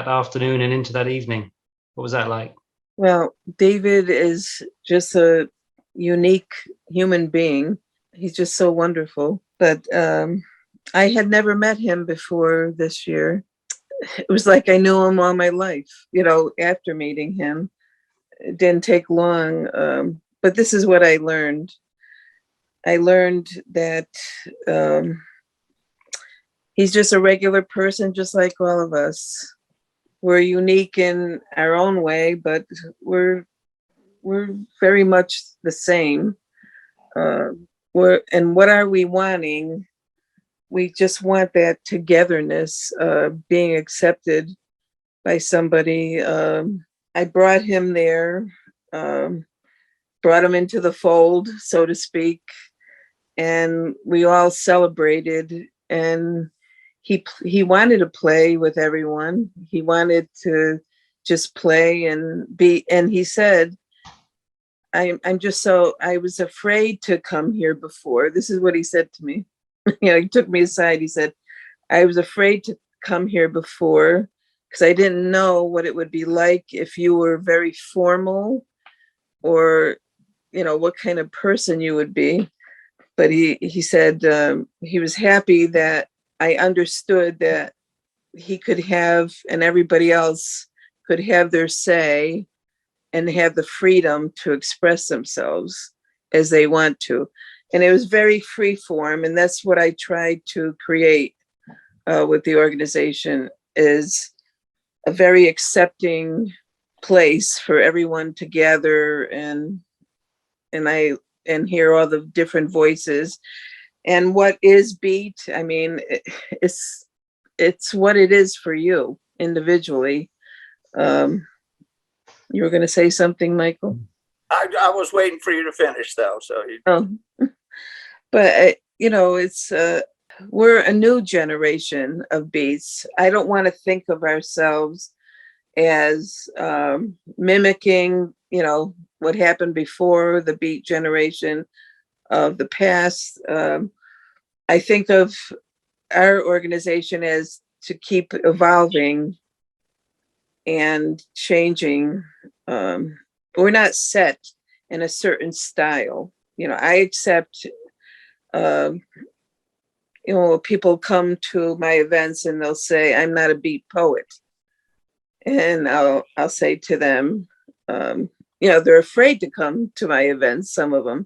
B: afternoon and into that evening? What was that like?
A: Well, David is just a unique human being. He's just so wonderful. But I had never met him before this year. It was like I knew him all my life, after meeting him. It didn't take long. But this is what I learned. I learned that he's just a regular person, just like all of us. We're unique in our own way, but we're very much the same. And what are we wanting? We just want that togetherness, being accepted by somebody. I brought him there, brought him into the fold, so to speak, and we all celebrated. And he wanted to play with everyone. He wanted to just play and be. And he said, I was afraid to come here before. This is what he said to me. He took me aside. He said, I was afraid to come here before because I didn't know what it would be like if you were very formal or, what kind of person you would be. But he said he was happy that I understood that he could have, and everybody else could have their say and have the freedom to express themselves as they want to. And it was very free form. And that's what I tried to create with the organization, is a very accepting place for everyone to gather and hear all the different voices. And what is beat? I mean, it's what it is for you individually. You were going to say something, Michael?
F: I was waiting for you to finish, though. So
A: but it's we're a new generation of beats. I don't want to think of ourselves as mimicking, what happened before the beat generation of the past. I think of our organization as to keep evolving and changing. We're not set in a certain style. I accept, people come to my events and they'll say, I'm not a beat poet. And I'll say to them, they're afraid to come to my events, some of them.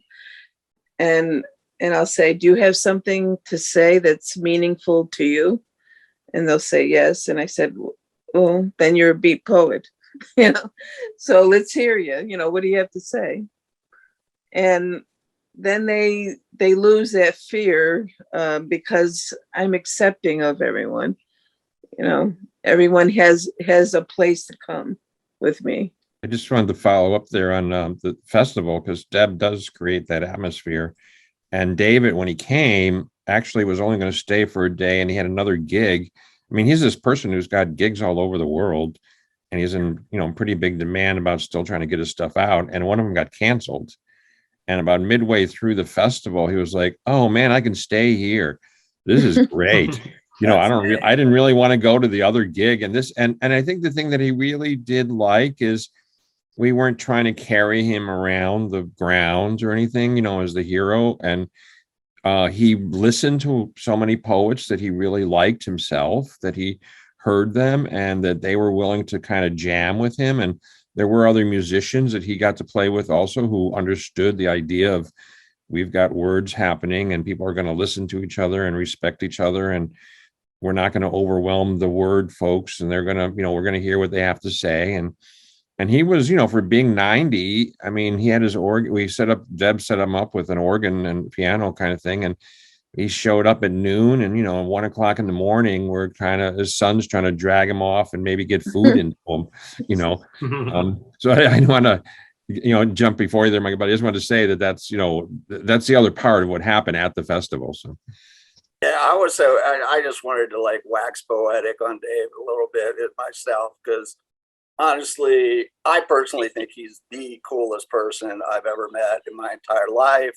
A: And I'll say, do you have something to say that's meaningful to you? And they'll say yes. And I said, well, then you're a beat poet. So let's hear you. What do you have to say? And then they lose that fear because I'm accepting of everyone. Everyone has a place to come with me.
C: I just wanted to follow up there on the festival, because Deb does create that atmosphere. And David, when he came, actually was only going to stay for a day, and he had another gig. I mean, he's this person who's got gigs all over the world, and he's in, pretty big demand about still trying to get his stuff out. And one of them got canceled. And about midway through the festival, he was like, oh man, I can stay here. This is great. I didn't really want to go to the other gig. And I think the thing that he really did like is we weren't trying to carry him around the grounds or anything, as the hero. And he listened to so many poets that he really liked himself, that he heard them and that they were willing to kind of jam with him. And there were other musicians that he got to play with also who understood the idea of, we've got words happening and people are going to listen to each other and respect each other. And we're not going to overwhelm the word folks. And they're going to, we're going to hear what they have to say. And he was, for being 90, I mean, he had his organ. Deb set him up with an organ and piano kind of thing. And he showed up at noon, and 1 o'clock in the morning, his son's trying to drag him off and maybe get food into him. So I don't want to jump before you there, Mike, but I just wanted to say that's the other part of what happened at the festival. So
F: yeah, I just wanted to like wax poetic on Dave a little bit myself, because honestly, I personally think he's the coolest person I've ever met in my entire life.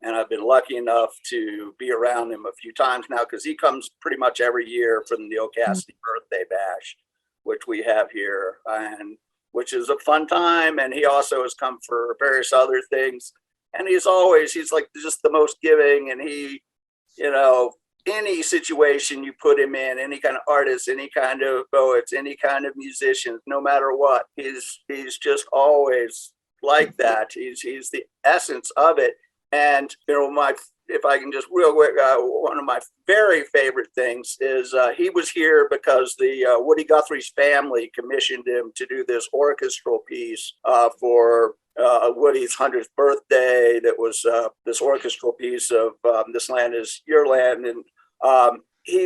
F: And I've been lucky enough to be around him a few times now, because he comes pretty much every year for the Neil Cassidy birthday bash, which we have here, and which is a fun time. And he also has come for various other things. And he's like just the most giving. And he, any situation you put him in, any kind of artist, any kind of poets, any kind of musicians, no matter what, he's just always like that. He's the essence of it. And, if I can just real quick, one of my very favorite things is he was here because the Woody Guthrie's family commissioned him to do this orchestral piece for Woody's 100th birthday. That was this orchestral piece of This Land Is Your Land. And he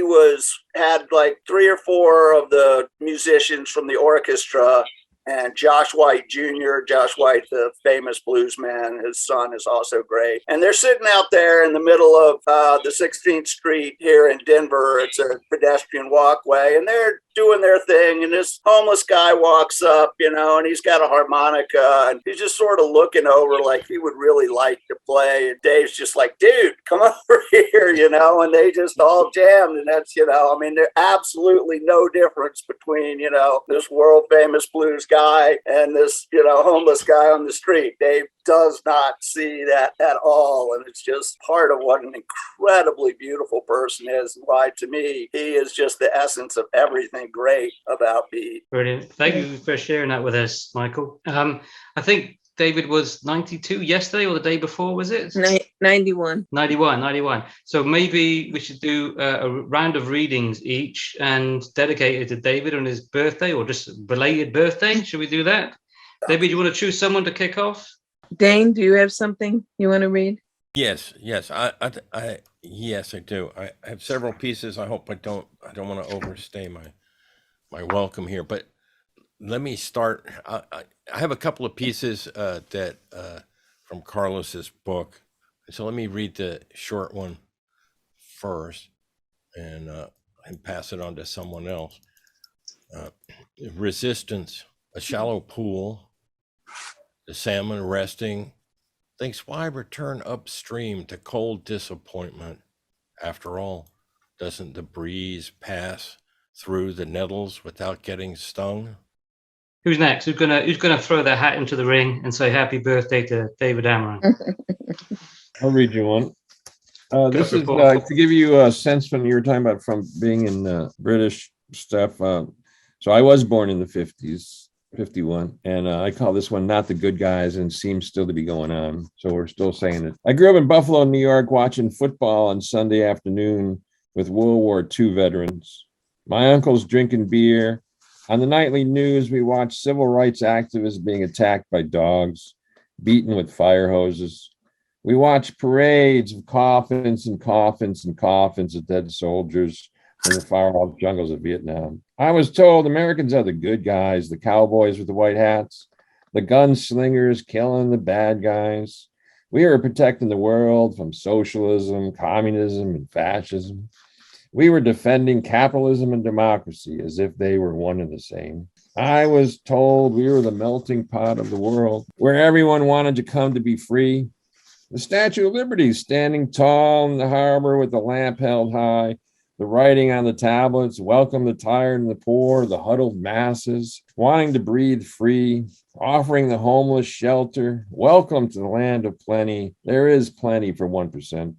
F: had like 3 or 4 of the musicians from the orchestra, and Josh White Jr., Josh White, the famous blues man, his son is also great. And they're sitting out there in the middle of the 16th Street here in Denver. It's a pedestrian walkway, and they're doing their thing. And this homeless guy walks up, and he's got a harmonica, and he's just sort of looking over like he would really like to play. And Dave's just like, dude, come over here, and they just all jammed. And that's, there's absolutely no difference between, this world famous blues guy and this, homeless guy on the street. Dave does not see that at all. And it's just part of what an incredibly beautiful person is, and why, to me, he is just the essence of everything great about beat.
B: Brilliant. Thank you for sharing that with us, Michael. I think David was 92 yesterday, or the day before, was it?
A: 91.
B: 91. So maybe we should do a round of readings each and dedicate it to David on his birthday, or just belated birthday. Should we do that? David, do you want to choose someone to kick off?
A: Dane, do you have something you want to read?
E: Yes. Yes, I do. I have several pieces. I hope I don't want to overstay my welcome here, but let me start. I have a couple of pieces that from Carlos's book. So let me read the short one first and pass it on to someone else. Resistance, a shallow pool, the salmon resting, thinks, why return upstream to cold disappointment? After all, doesn't the breeze pass through the nettles without getting stung?
B: Who's next? Who's gonna throw their hat into the ring and say happy birthday to David Amaran?
C: I'll read you one. This is to give you a sense when you were talking about from being in British stuff. So I was born in the 50s, 51, and I call this one Not the Good Guys, and seems still to be going on. So we're still saying it. I grew up in Buffalo, New York, watching football on Sunday afternoon with World War II veterans. My uncle's drinking beer. On the nightly news, we watched civil rights activists being attacked by dogs, beaten with fire hoses. We watched parades of coffins and coffins and coffins of dead soldiers from the far-off jungles of Vietnam. I was told Americans are the good guys, the cowboys with the white hats, the gunslingers killing the bad guys. We are protecting the world from socialism, communism, and fascism. We were defending capitalism and democracy as if they were one and the same. I was told we were the melting pot of the world, where everyone wanted to come to be free. The Statue of Liberty standing tall in the harbor with the lamp held high, the writing on the tablets, welcome the tired and the poor, the huddled masses, wanting to breathe free, offering the homeless shelter. Welcome to the land of plenty. There is plenty for 1%.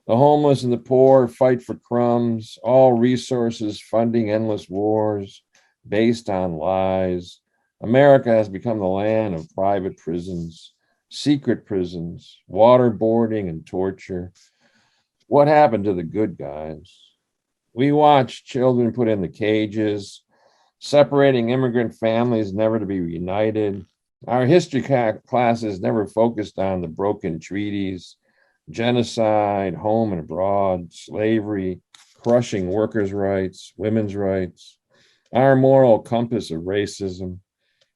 C: The homeless and the poor fight for crumbs, all resources funding endless wars based on lies. America has become the land of private prisons, secret prisons, waterboarding and torture. What happened to the good guys? We watched children put in the cages, separating immigrant families never to be reunited. Our history classes never focused on the broken treaties, genocide, home and abroad, slavery, crushing workers' rights, women's rights, our moral compass of racism,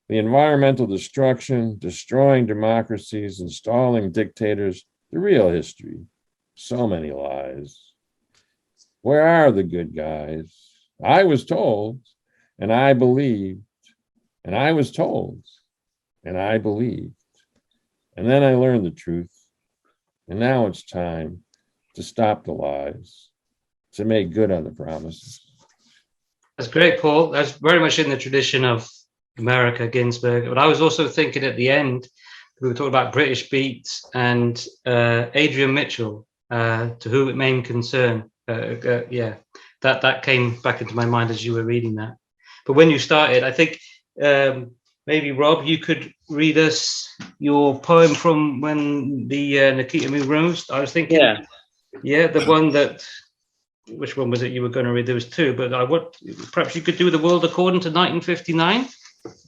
C: the environmental destruction, destroying democracies, installing dictators, the real history. So many lies. Where are the good guys? I was told, and I believed, and I was told, and I believed. And then I learned the truth. And now it's time to stop the lies, to make good on the promises.
B: That's great, Paul. That's very much in the tradition of America, Ginsberg. But I was also thinking at the end, we were talking about British beats and Adrian Mitchell, to whom it may concern. Yeah, that came back into my mind as you were reading that. But when you started, I think maybe Rob, you could read us your poem from when the Nikita Moo rose. I was thinking, yeah, the one that. Which one was it you were going to read? There was two, but perhaps you could do The World According to 1959.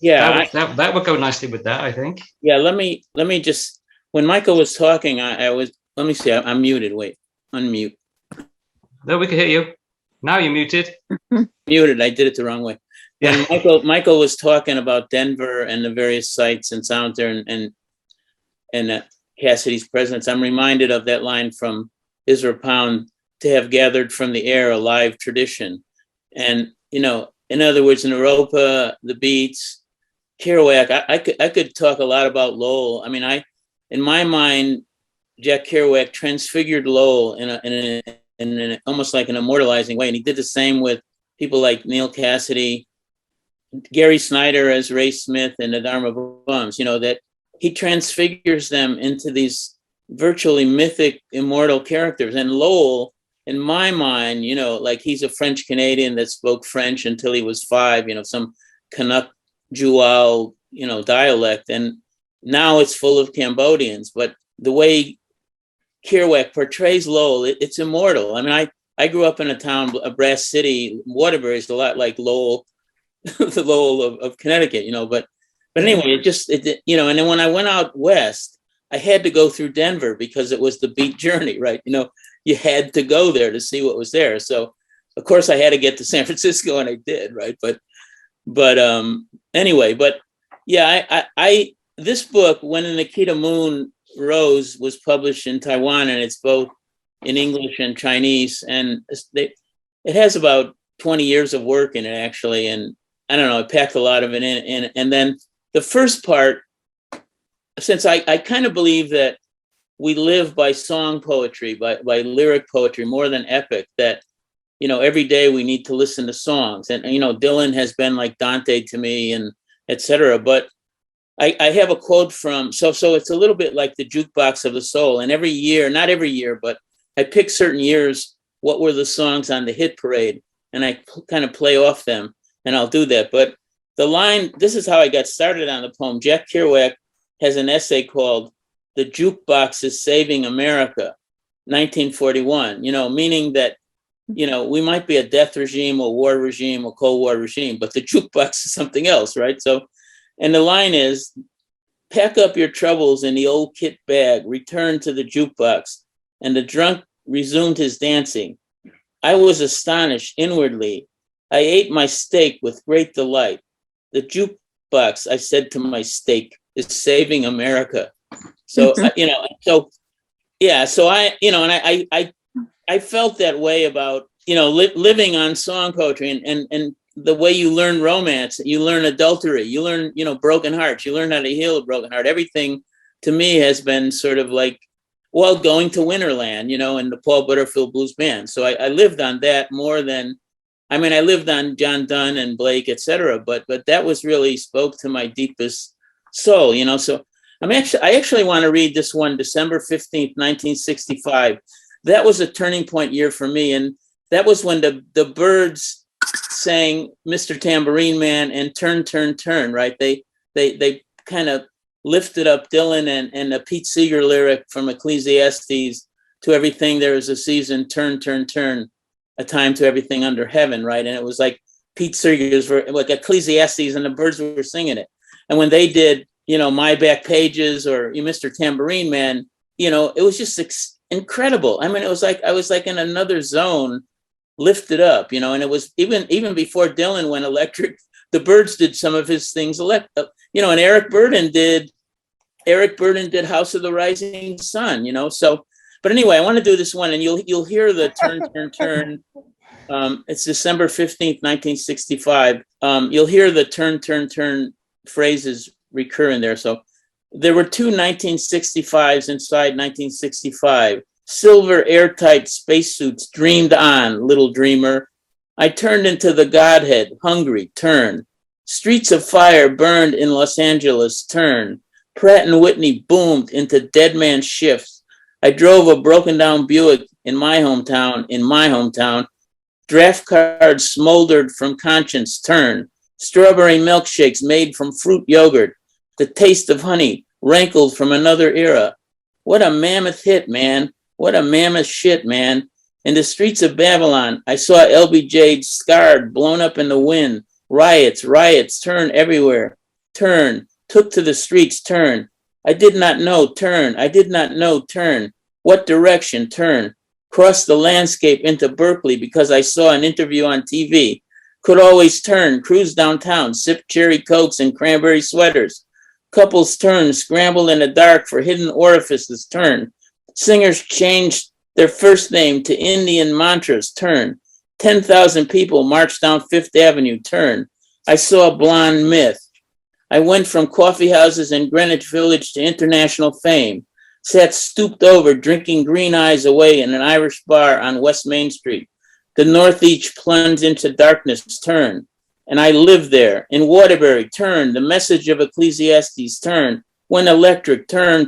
D: Yeah,
B: that would go nicely with that, I think.
D: Yeah, let me just, when Michael was talking, I was, let me see, I'm muted. Wait, unmute.
B: No, we can hear you. Now you're muted.
D: Muted, I did it the wrong way.
B: Yeah.
D: When Michael was talking about Denver and the various sights and sounds there and Cassidy's presence, I'm reminded of that line from Ezra Pound, to have gathered from the air a live tradition. And, you know, in other words, Naropa, the Beats, Kerouac, I could talk a lot about Lowell. I mean, in my mind, Jack Kerouac transfigured Lowell in almost like an immortalizing way. And he did the same with people like Neil Cassidy, Gary Snyder as Ray Smith and the Dharma Bums, you know, that he transfigures them into these virtually mythic, immortal characters. And Lowell, in my mind, you know, like he's a French Canadian that spoke French until he was 5, you know, some Canuck Jual, you know, dialect. And now it's full of Cambodians. But the way Kerouac portrays Lowell, it's immortal. I mean, I grew up in a town, a Brass City. Waterbury is a lot like Lowell, the Lowell of Connecticut, you know. But anyway, it you know, and then when I went out west, I had to go through Denver because it was the beat journey, right? You know, you had to go there to see what was there. So, of course, I had to get to San Francisco, and I did, right? But anyway, but yeah, I this book, When the Nikita Moon Rose, was published in Taiwan, and it's both in English and Chinese, and it has about 20 years of work in it, actually, and I don't know, I packed a lot of it in, and then the first part, since I kind of believe that we live by song poetry, by lyric poetry more than epic, that, you know, every day we need to listen to songs. And, you know, Dylan has been like Dante to me and etc. But I have a quote from, so it's a little bit like the jukebox of the soul. And every year, not every year, but I pick certain years, what were the songs on the hit parade? And I kind of play off them, and I'll do that. But the line, this is how I got started on the poem. Jack Kerouac has an essay called "The Jukebox is Saving America," 1941, you know, meaning that, you know, we might be a death regime, a war regime, a Cold War regime, but the jukebox is something else, right? So, and the line is, pack up your troubles in the old kit bag, return to the jukebox. And the drunk resumed his dancing. I was astonished inwardly. I ate my steak with great delight. The jukebox, I said to my steak, is saving America. So, you know, so, yeah, so I, you know, and I felt that way about, you know, living on song poetry and the way you learn romance, you learn adultery, you learn, you know, broken hearts, you learn how to heal a broken heart. Everything to me has been sort of like, well, going to Winterland, you know, and the Paul Butterfield Blues Band. So I lived on that more than, I mean, I lived on John Donne and Blake, etc. But that was really spoke to my deepest soul, you know. So I actually want to read this one, December 15th, 1965. That was a turning point year for me. And that was when the Byrds sang Mr. Tambourine Man and Turn, Turn, Turn, right? They kind of lifted up Dylan and a Pete Seeger lyric from Ecclesiastes, to everything there is a season, turn, turn, turn, a time to everything under heaven, right? And it was like Pete Seeger's, like Ecclesiastes, and the Byrds were singing it. And when they did, you know, My Back Pages or Mr. Tambourine Man, you know, it was just incredible. I mean, it was like I was like in another zone, lifted up, and it was even before Dylan went electric. The Byrds did some of his things, and Eric Burdon did House of the Rising Sun, So, but anyway, I want to do this one, and you'll hear the turn. It's December 15th, 1965. You'll hear the turn phrases recur in there. So there were two 1965s inside 1965. Silver airtight spacesuits dreamed on, little dreamer. I turned into the Godhead, hungry, turn. Streets of fire burned in Los Angeles, turn. Pratt and Whitney boomed into dead man shifts. I drove a broken down Buick in my hometown. Draft cards smoldered from conscience, turn. Strawberry milkshakes made from fruit yogurt. The taste of honey rankled from another era. What a mammoth hit, man. What a mammoth shit, man. In the streets of Babylon, I saw LBJ scarred, blown up in the wind. Riots, turn everywhere. Turn, took to the streets, turn. I did not know, turn. What direction, turn. Crossed the landscape into Berkeley because I saw an interview on TV. Could always turn, cruise downtown, sip cherry cokes and cranberry sweaters. Couples turn, scramble in the dark for hidden orifices, turn. Singers changed their first name to Indian mantras, turn. 10,000 people marched down Fifth Avenue, turn. I saw blonde myth. I went from coffee houses in Greenwich Village to international fame. Sat stooped over, drinking green eyes away in an Irish bar on West Main Street. The Northeast plunged into darkness, turn. And I lived there. In Waterbury, turn. The message of Ecclesiastes, turn. Went electric, turn.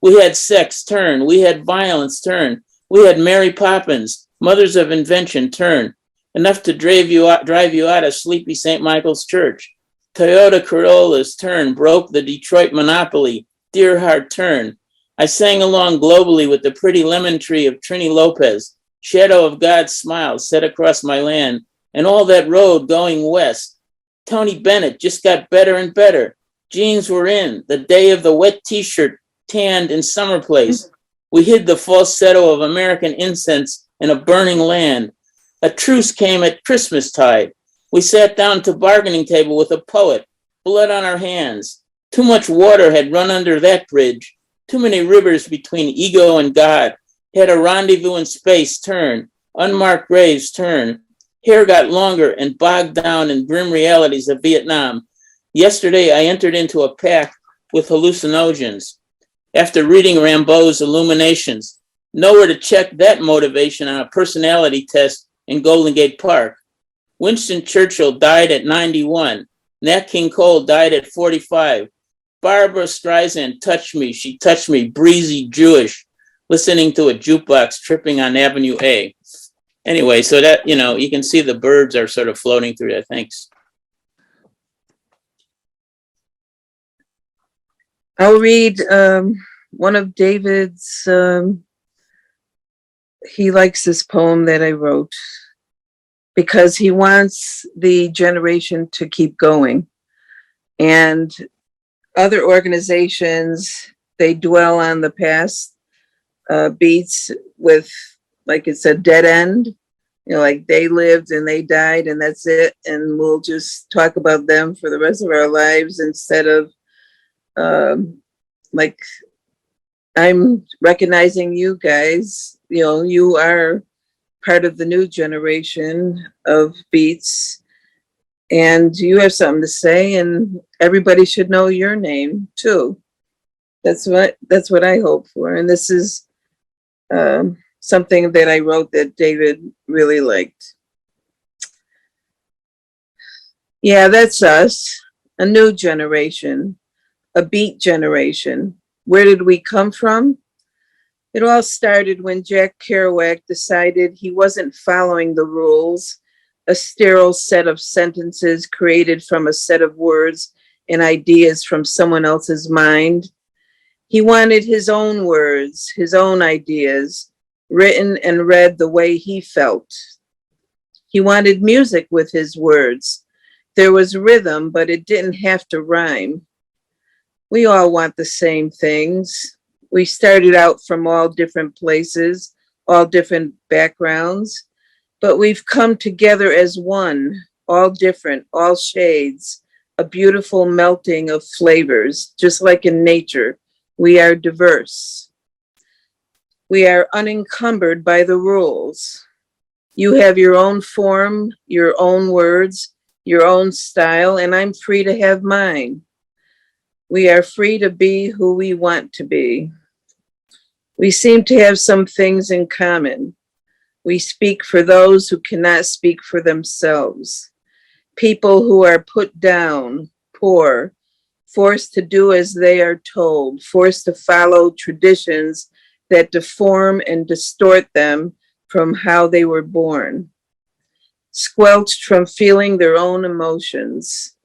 D: We had sex, turn. We had violence, turn. We had Mary Poppins, mothers of invention, turn. Enough to drive you out of sleepy St. Michael's Church. Toyota Corollas, turn. Broke the Detroit monopoly. Dear heart, turn. I sang along globally with the pretty lemon tree of Trini Lopez. Shadow of God's smile set across my land. And all that road going west. Tony Bennett just got better and better. Jeans were in. The day of the wet t-shirt tanned in summer place. We hid the falsetto of American incense in a burning land. A truce came at Christmastide. We sat down to bargaining table with a poet, blood on our hands. Too much water had run under that bridge. Too many rivers between ego and God. Had a rendezvous in space, turn. Unmarked graves, turn. Hair got longer and bogged down in grim realities of Vietnam. Yesterday, I entered into a pact with hallucinogens. After reading Rimbaud's Illuminations, nowhere to check that motivation on a personality test in Golden Gate Park. Winston Churchill died at 91. Nat King Cole died at 45. Barbara Streisand touched me. She touched me, breezy Jewish, listening to a jukebox tripping on Avenue A. Anyway, so that, you can see the Byrds are sort of floating through that. Thanks.
A: I'll read one of David's, he likes this poem that I wrote because he wants the generation to keep going. And other organizations, they dwell on the past beats with, like it's a dead end, like they lived and they died and that's it. And we'll just talk about them for the rest of our lives instead of like I'm recognizing you guys, you are part of the new generation of beats and you have something to say and everybody should know your name too. That's what I hope for. And this is something that I wrote that David really liked. Yeah, that's us, a new generation. A beat generation. Where did we come from? It all started when Jack Kerouac decided he wasn't following the rules, a sterile set of sentences created from a set of words and ideas from someone else's mind. He wanted his own words, his own ideas, written and read the way he felt. He wanted music with his words. There was rhythm, but it didn't have to rhyme. We all want the same things. We started out from all different places, all different backgrounds, but we've come together as one, all different, all shades, a beautiful melting of flavors, just like in nature. We are diverse. We are unencumbered by the rules. You have your own form, your own words, your own style, and I'm free to have mine. We are free to be who we want to be. We seem to have some things in common. We speak for those who cannot speak for themselves. People who are put down, poor, forced to do as they are told, forced to follow traditions that deform and distort them from how they were born, squelched from feeling their own emotions.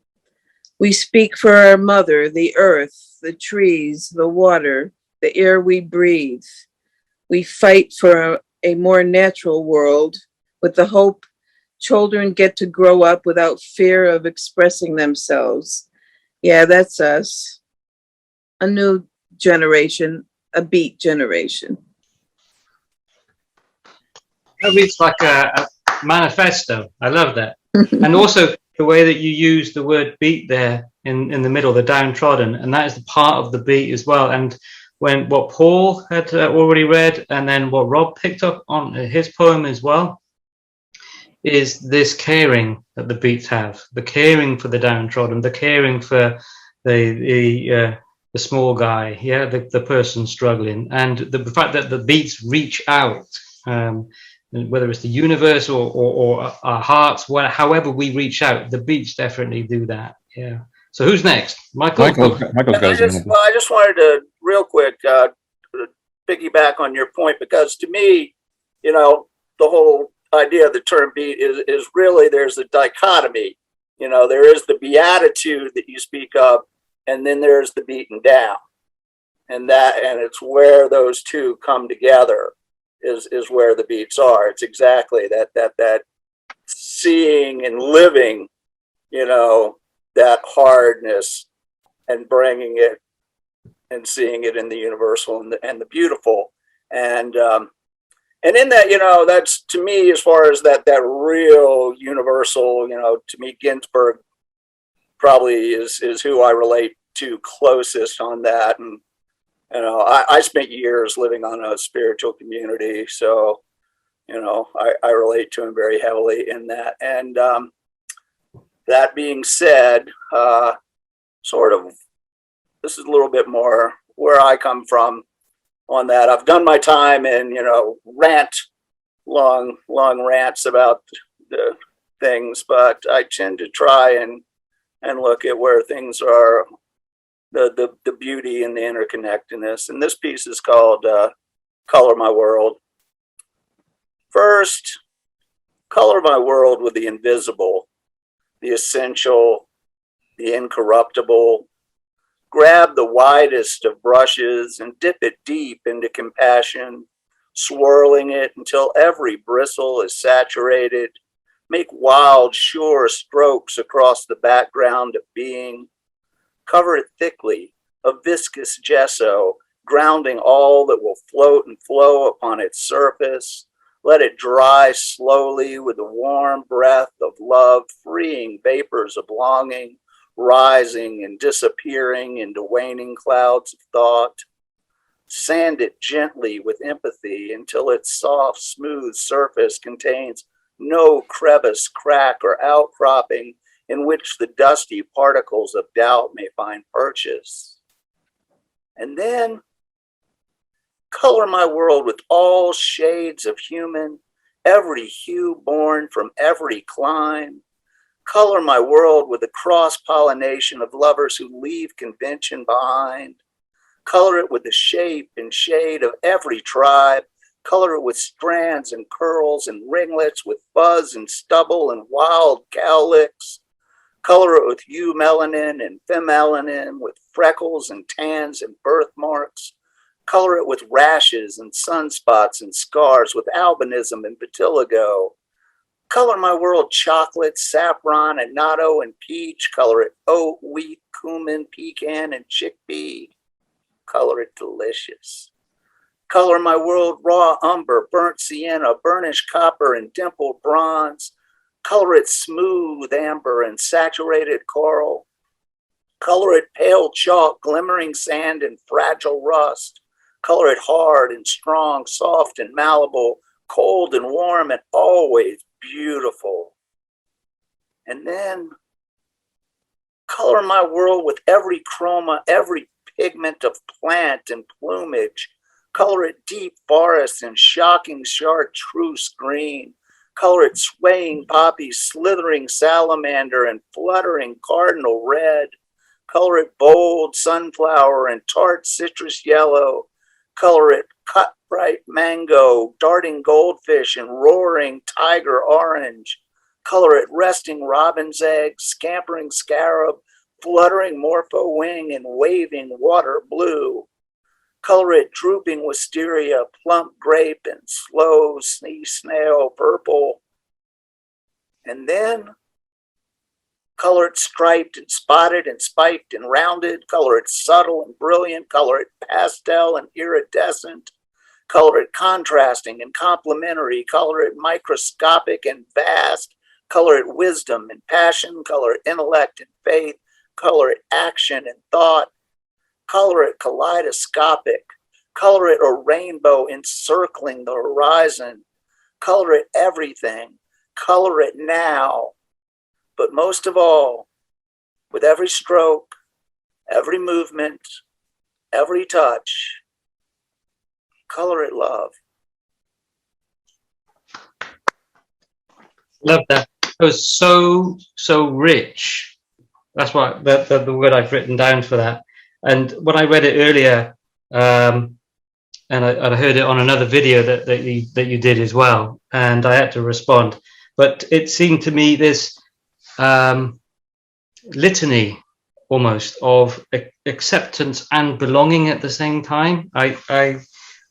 A: We speak for our mother, the earth, the trees, the water, the air we breathe. We fight for a more natural world with the hope children get to grow up without fear of expressing themselves. Yeah, that's us. A new generation, a beat generation.
B: That reads like a manifesto. I love that. And also the way that you use the word beat there in the middle, the downtrodden, and that is the part of the beat as well. And when what Paul had already read, and then what Rob picked up on his poem as well, is this caring that the beats have, the caring for the downtrodden, the caring for the small guy, yeah, the person struggling, and the fact that the beats reach out, whether it's the universe or our hearts, however we reach out, the beats definitely do that. Yeah. So who's next? Michael's
F: I just wanted to real quick piggyback on your point, because to me, you know, the whole idea of the term beat is really, there's a dichotomy. You know, there is the beatitude that you speak of, and then there's the beaten down, and it's where those two come together is where the beats are. It's exactly that seeing and living, you know, that hardness and bringing it and seeing it in the universal and the beautiful. And in that, you know, that's, to me, as far as that real universal, you know, to me, Ginsberg probably is who I relate to closest on that. And, you know, I spent years living on a spiritual community, so, you know, I relate to him very heavily in that. And that being said, sort of, this is a little bit more where I come from on that. I've done my time in, you know, long rants about the things, but I tend to try and look at where things are, the beauty and the interconnectedness. And this piece is called Color My World. First, color my world with the invisible, the essential, the incorruptible. Grab the widest of brushes and dip it deep into compassion, swirling it until every bristle is saturated. Make wild, sure strokes across the background of being. Cover it thickly, a viscous gesso, grounding all that will float and flow upon its surface. Let it dry slowly with the warm breath of love, freeing vapors of longing, rising and disappearing into waning clouds of thought. Sand it gently with empathy until its soft, smooth surface contains no crevice, crack, or outcropping in which the dusty particles of doubt may find purchase. And then color my world with all shades of human, every hue born from every clime. Color my world with the cross-pollination of lovers who leave convention behind. Color it with the shape and shade of every tribe. Color it with strands and curls and ringlets, with fuzz and stubble and wild cowlicks. Color it with eumelanin and phenylanin, with freckles and tans and birthmarks. Color it with rashes and sunspots and scars, with albinism and vitiligo. Color my world chocolate, saffron, annatto, and peach. Color it oat, wheat, cumin, pecan, and chickpea. color it delicious. Color my world raw umber, burnt sienna, burnished copper, and dimpled bronze. Color it smooth amber and saturated coral. Color it pale chalk, glimmering sand, and fragile rust. Color it hard and strong, soft and malleable, cold and warm, and always beautiful. And then color my world with every chroma, every pigment of plant and plumage. Color it deep forest and shocking chartreuse green. Color it swaying poppy, slithering salamander, and fluttering cardinal red. Color it bold sunflower and tart citrus yellow. Color it cut bright mango, darting goldfish, and roaring tiger orange. Color it resting robin's egg, scampering scarab, fluttering morpho wing, and waving water blue. Color it drooping wisteria, plump grape, and slow sea snail purple. And then color it striped and spotted and spiked and rounded. Color it subtle and brilliant. Color it pastel and iridescent. Color it contrasting and complementary. Color it microscopic and vast. Color it wisdom and passion. Color it intellect and faith. Color it action and thought. Color it kaleidoscopic. Color it a rainbow encircling the horizon. Color it everything. Color it now. But most of all, with every stroke, every movement, every touch, color it love.
B: Love that. It was so rich. That's what the word I've written down for that. And when I read it earlier, and I heard it on another video that you did as well, and I had to respond. But it seemed to me this litany almost of acceptance and belonging at the same time. I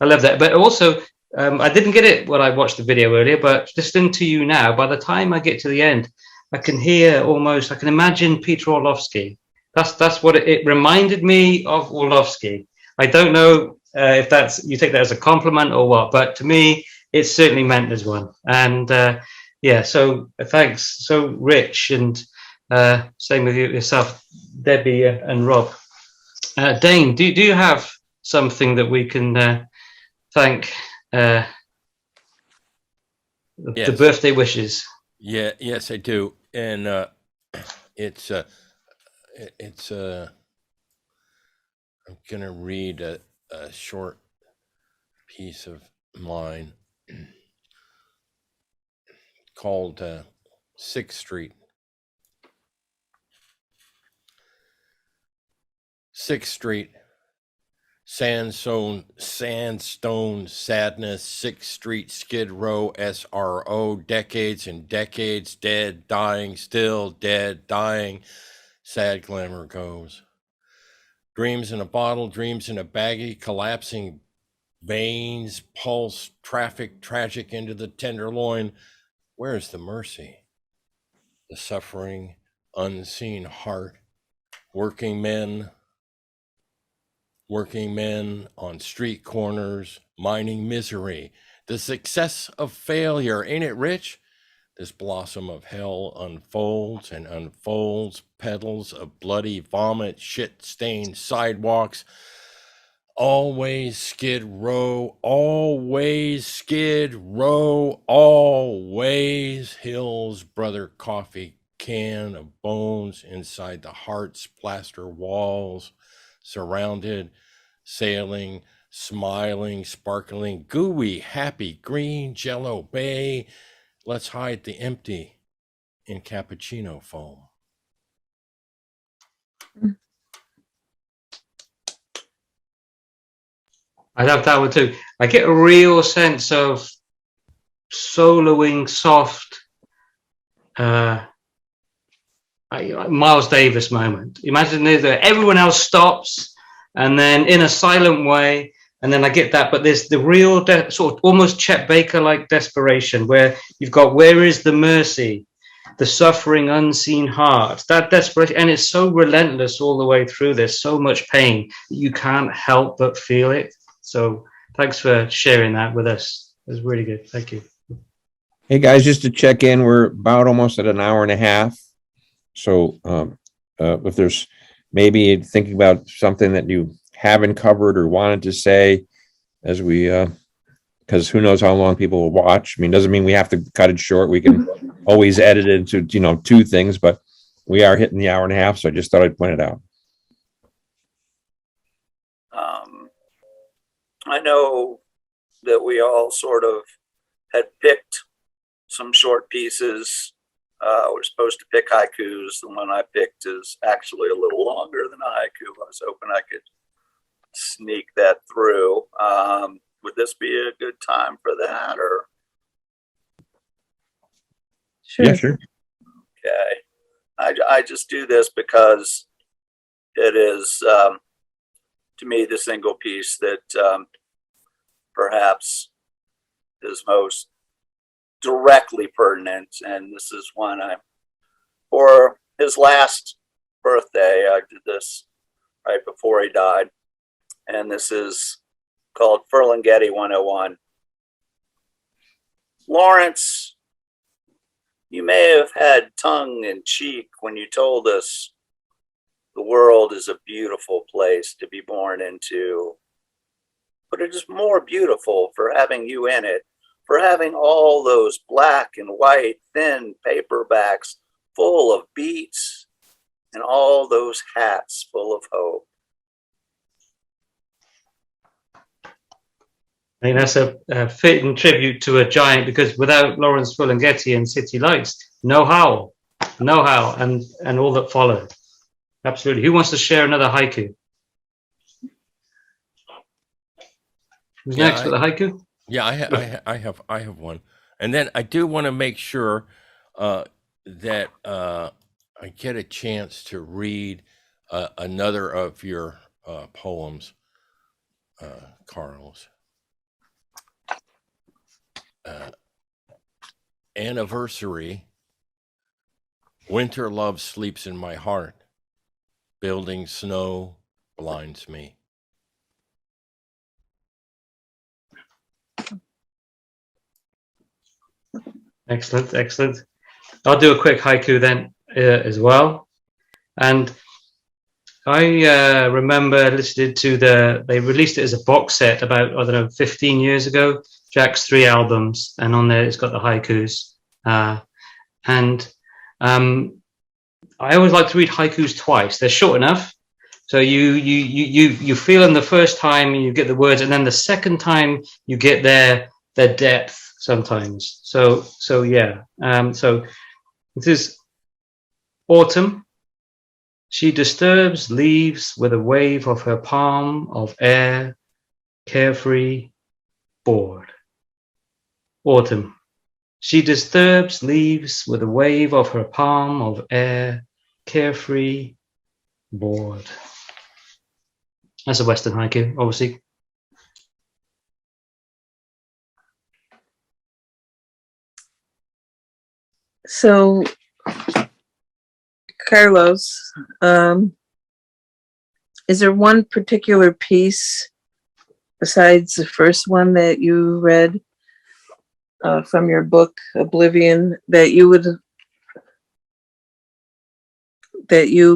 B: love that. But also, I didn't get it when I watched the video earlier, but listening to you now, by the time I get to the end, I can hear almost, I can imagine Peter Orlovsky. That's what it reminded me of Orlovsky. I don't know if that's, you take that as a compliment or what, but to me, it certainly meant as one. And yeah, so thanks. So rich, and same with yourself, Debbie and Rob. Dane, do you have something that we can thank the birthday wishes?
E: Yeah, yes, I do. And it's I'm gonna read a short piece of mine called 6th Street. 6th Street, sandstone sadness, 6th Street, Skid Row, SRO, decades and decades, dead, dying, still dead, dying, sad glamour goes. Dreams in a bottle, dreams in a baggie, collapsing veins, pulse, traffic, tragic into the tenderloin. Where is the mercy? The suffering, unseen heart, working men on street corners, mining misery, the success of failure. Ain't it rich? This blossom of hell unfolds and unfolds, petals of bloody vomit, shit-stained sidewalks. Always Skid Row, always Skid Row, always Hills, brother coffee can of bones inside the heart's plaster walls, surrounded, sailing, smiling, sparkling, gooey, happy, green, Jello Bay. Let's hide the empty in cappuccino foam.
B: I love that one too. I get a real sense of soloing, soft, Miles Davis moment. Imagine that everyone else stops, and then in a silent way, and then I get that. But there's the real sort of almost Chet Baker like desperation, where you've got where is the mercy, the suffering unseen heart, that desperation, and it's so relentless all the way through. There's so much pain, you can't help but feel it. So thanks for sharing that with us. It was really good. Thank you.
C: Hey guys, just to check in, we're about almost at an hour and a half. So if there's maybe thinking about something that you haven't covered or wanted to say as we, because who knows how long people will watch. I mean, doesn't mean we have to cut it short. We can always edit it into, 2 things, but we are hitting the hour and a half. So I just thought I'd point it out.
F: I know that we all sort of had picked some short pieces. We're supposed to pick haikus. The one I picked is actually a little longer than a haiku. I was hoping I could sneak that through. Would this be a good time for that, or?
A: Sure.
C: Yeah, sure.
F: Okay. I just do this because it is, to me, the single piece that perhaps is most directly pertinent. And this is one for his last birthday, I did this right before he died. And this is called Ferlinghetti 101. Lawrence, you may have had tongue in cheek when you told us the world is a beautiful place to be born into, but it is more beautiful for having you in it, for having all those black and white thin paperbacks full of beats and all those hats full of hope.
B: I think that's a fitting tribute to a giant, because without Lawrence Ferlinghetti and City Lights, no how, and all that followed. Absolutely. Who wants to share another haiku? Who's next for the haiku?
E: Yeah, I have one, and then I do want to make sure that I get a chance to read another of your poems, Carlos. Anniversary. Winter love sleeps in my heart. Building snow blinds me.
B: Excellent, excellent. I'll do a quick haiku then as well. And I remember listening to they released it as a box set about, 15 years ago, Jack's 3 albums, and on there it's got the haikus. I always like to read haikus twice. They're short enough, so you feel them the first time and you get the words, and then the second time you get their depth sometimes. So yeah. So this is Autumn. She disturbs leaves with a wave of her palm of air, carefree, bored. Autumn. She disturbs leaves with a wave of her palm of air, carefree, bored. That's a Western haiku, obviously.
A: So, Carlos, is there one particular piece besides the first one that you read from your book, Oblivion, that you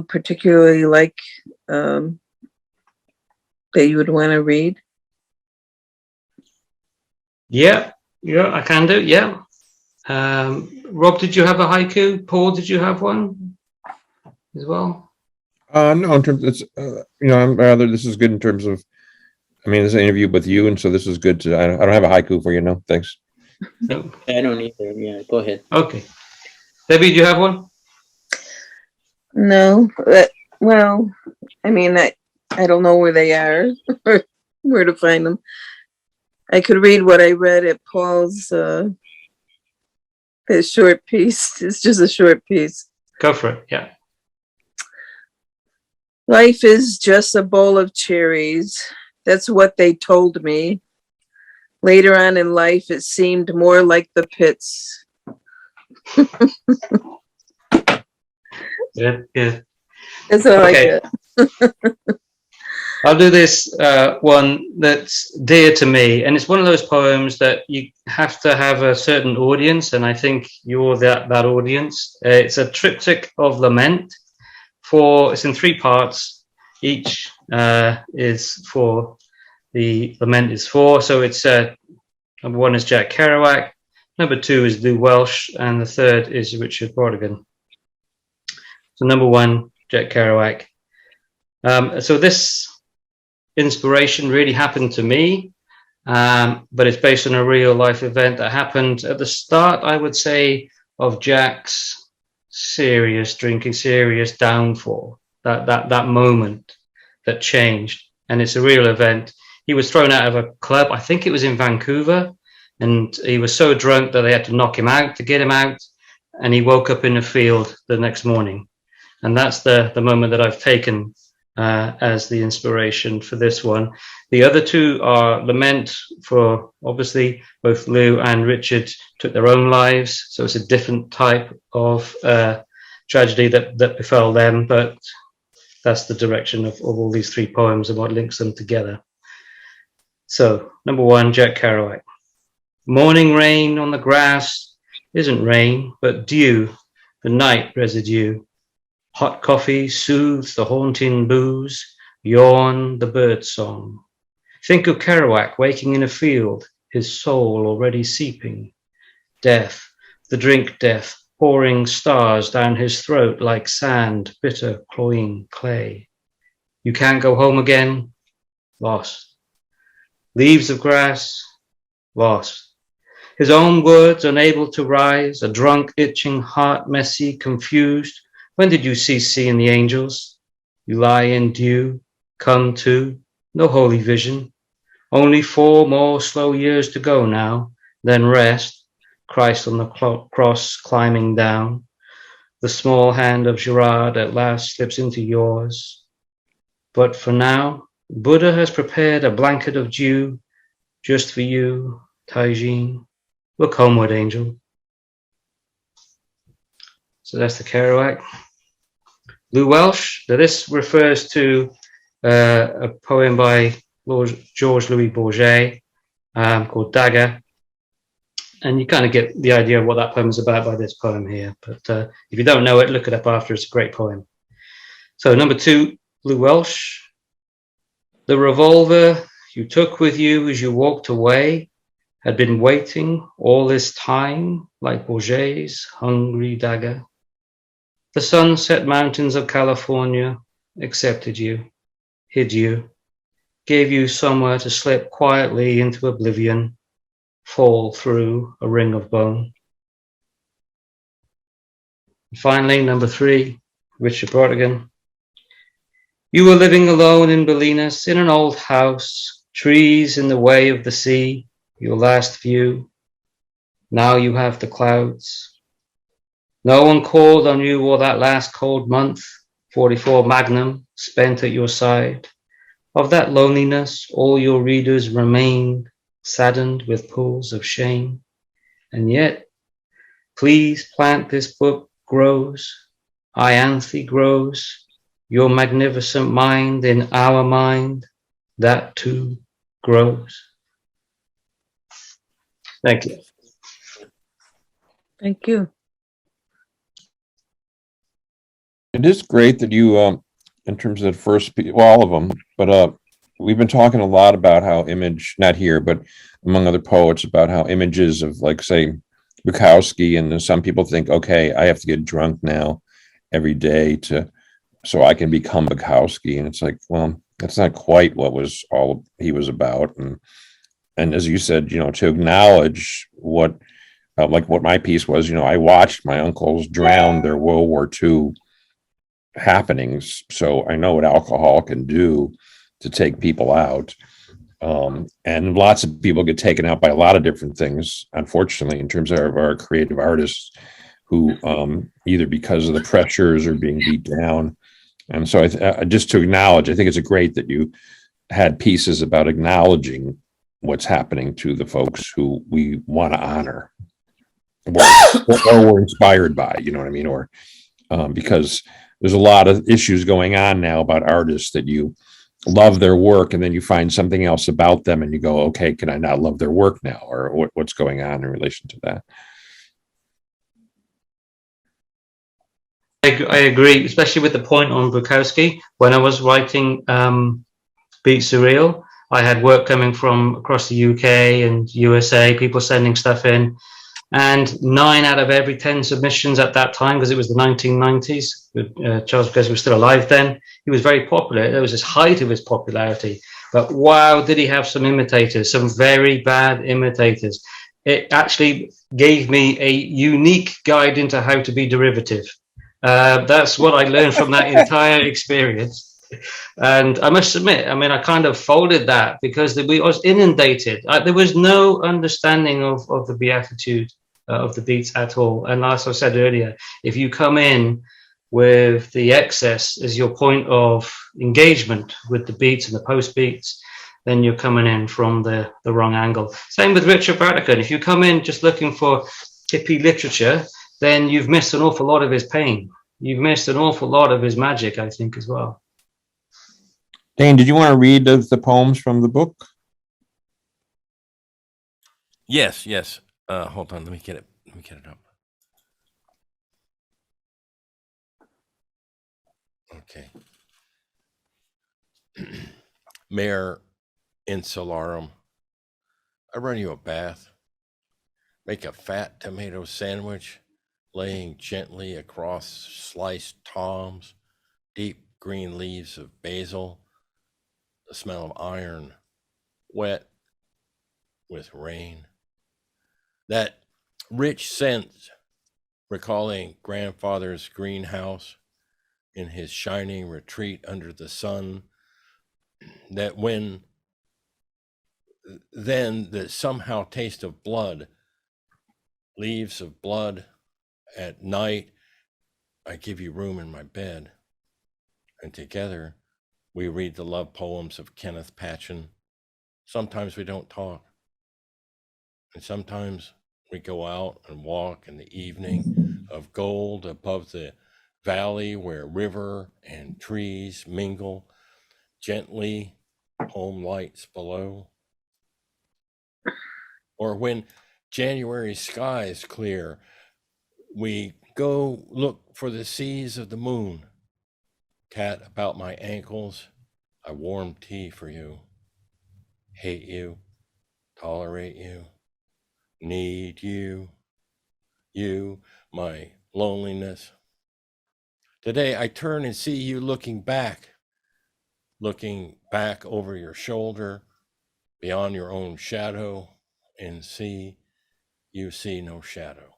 A: particularly like, that you would want to read?
B: Yeah, I can do. Yeah. Rob, did you have a haiku? Paul, did you have one as well?
C: No, in terms, it's I'm rather, this is good in terms of, this is an interview with you, and so this is good to. I don't have a haiku for you, no, thanks.
B: No.
D: I don't either. Yeah, go ahead.
B: Okay. Debbie, do you have one?
A: No, well, I don't know where they are or where to find them. I could read what I read at Paul's his short piece. It's just a short piece.
B: Go for it. Yeah.
A: Life is just a bowl of cherries. That's what they told me. Later on in life, it seemed more like the pits.
B: Good, good.
A: That's all
B: Okay.
A: I got.
B: I'll do this one that's dear to me, and it's one of those poems that you have to have a certain audience, and I think you're that audience. It's a triptych of lament. It's in 3 parts. Each is for the lament is for. So it's number 1 is Jack Kerouac, number 2 is Lou Welsh, and the 3rd is Richard Brautigan. So number 1, Jack Kerouac. So this inspiration really happened to me, but it's based on a real life event that happened at the start, I would say, of Jack's serious drinking, serious downfall, that moment that changed. And it's a real event. He was thrown out of a club, I think it was in Vancouver, and he was so drunk that they had to knock him out to get him out, and he woke up in a field the next morning. And that's the moment that I've taken as the inspiration for this one. The other 2 are lament for, obviously, both Lou and Richard took their own lives, so it's a different type of tragedy that befell them, but that's the direction of all these 3 poems and what links them together. So, number 1, Jack Kerouac. Morning rain on the grass isn't rain, but dew, the night residue. Hot coffee soothes the haunting booze, yawn the bird song. Think of Kerouac waking in a field, his soul already seeping. Death, the drink death, pouring stars down his throat like sand, bitter, cloying clay. You can't go home again? Lost. Leaves of grass? Lost. His own words unable to rise, a drunk, itching heart, messy, confused. When did you cease seeing the angels? You lie in dew, come to, no holy vision. Only 4 more slow years to go now, then rest. Christ on the cross climbing down. The small hand of Gerard at last slips into yours. But for now, Buddha has prepared a blanket of dew just for you, Taijin. Look homeward, angel. So that's the Kerouac. Lou Welsh. Now this refers to a poem by Georges Louis Bourget called Dagger. And you kind of get the idea of what that poem is about by this poem here. But if you don't know it, look it up after. It's a great poem. So number 2, Lou Welsh. The revolver you took with you as you walked away had been waiting all this time like Bourget's hungry dagger. The sunset mountains of California accepted you, hid you, gave you somewhere to slip quietly into oblivion, fall through a ring of bone. And finally, number 3, Richard Brautigan. You were living alone in Bolinas in an old house, trees in the way of the sea, your last view. Now you have the clouds. No one called on you all that last cold month, 44 Magnum spent at your side. Of that loneliness, all your readers remained, saddened with pools of shame. And yet, please plant this book grows, Ianthe grows, your magnificent mind in our mind, that too grows. Thank you.
A: Thank you.
C: It is great that you, in terms of the first, well, all of them, but we've been talking a lot about how image, not here, but among other poets, about how images of, like, say, Bukowski, and then some people think, okay, I have to get drunk now every day so I can become Bukowski. And it's like, well, that's not quite what was all he was about. And as you said, to acknowledge what, like what my piece was, I watched my uncles drown their World War II happenings, so I know what alcohol can do to take people out, and lots of people get taken out by a lot of different things, unfortunately, in terms of our creative artists who either because of the pressures or being beat down. And so just to acknowledge, I think it's great that you had pieces about acknowledging what's happening to the folks who we want to honor or we're inspired by, you know what I mean, or because there's a lot of issues going on now about artists that you love their work and then you find something else about them and you go, okay, can I not love their work now? Or what's going on in relation to that?
B: I agree, especially with the point on Bukowski. When I was writing Beat Surreal, I had work coming from across the UK and USA, people sending stuff in. And 9 out of every 10 submissions at that time, because it was the 1990s, Charles Bukowski was still alive then, he was very popular. There was this height of his popularity. But wow, did he have some imitators, some very bad imitators. It actually gave me a unique guide into how to be derivative. That's what I learned from that entire experience. And I must admit, I mean, I kind of folded that because I was inundated. There was no understanding of the beatitude of the beats at all. And as I said earlier, if you come in with the excess as your point of engagement with the beats and the post beats, then you're coming in from the wrong angle. Same with Richard Brautigan. If you come in just looking for hippie literature, then you've missed an awful lot of his pain. You've missed an awful lot of his magic, I think, as well.
C: Dane, did you want to read the poems from the book?
E: Yes. Hold on. Let me get it up. Okay. Mare insularum. I run you a bath. Make a fat tomato sandwich, laying gently across sliced toms, deep green leaves of basil, the smell of iron, wet with rain. That rich scent, recalling grandfather's greenhouse in his shining retreat under the sun, that then the somehow taste of blood, leaves of blood at night, I give you room in my bed. And together we read the love poems of Kenneth Patchen. Sometimes we don't talk. And sometimes we go out and walk in the evening of gold above the valley where river and trees mingle, gently home lights below. Or when January skies clear, we go look for the seas of the moon. Cat about my ankles, I warm tea for you. Hate you, tolerate you, need you, my loneliness. Today I turn and see you looking back over your shoulder, beyond your own shadow, and you see no shadow.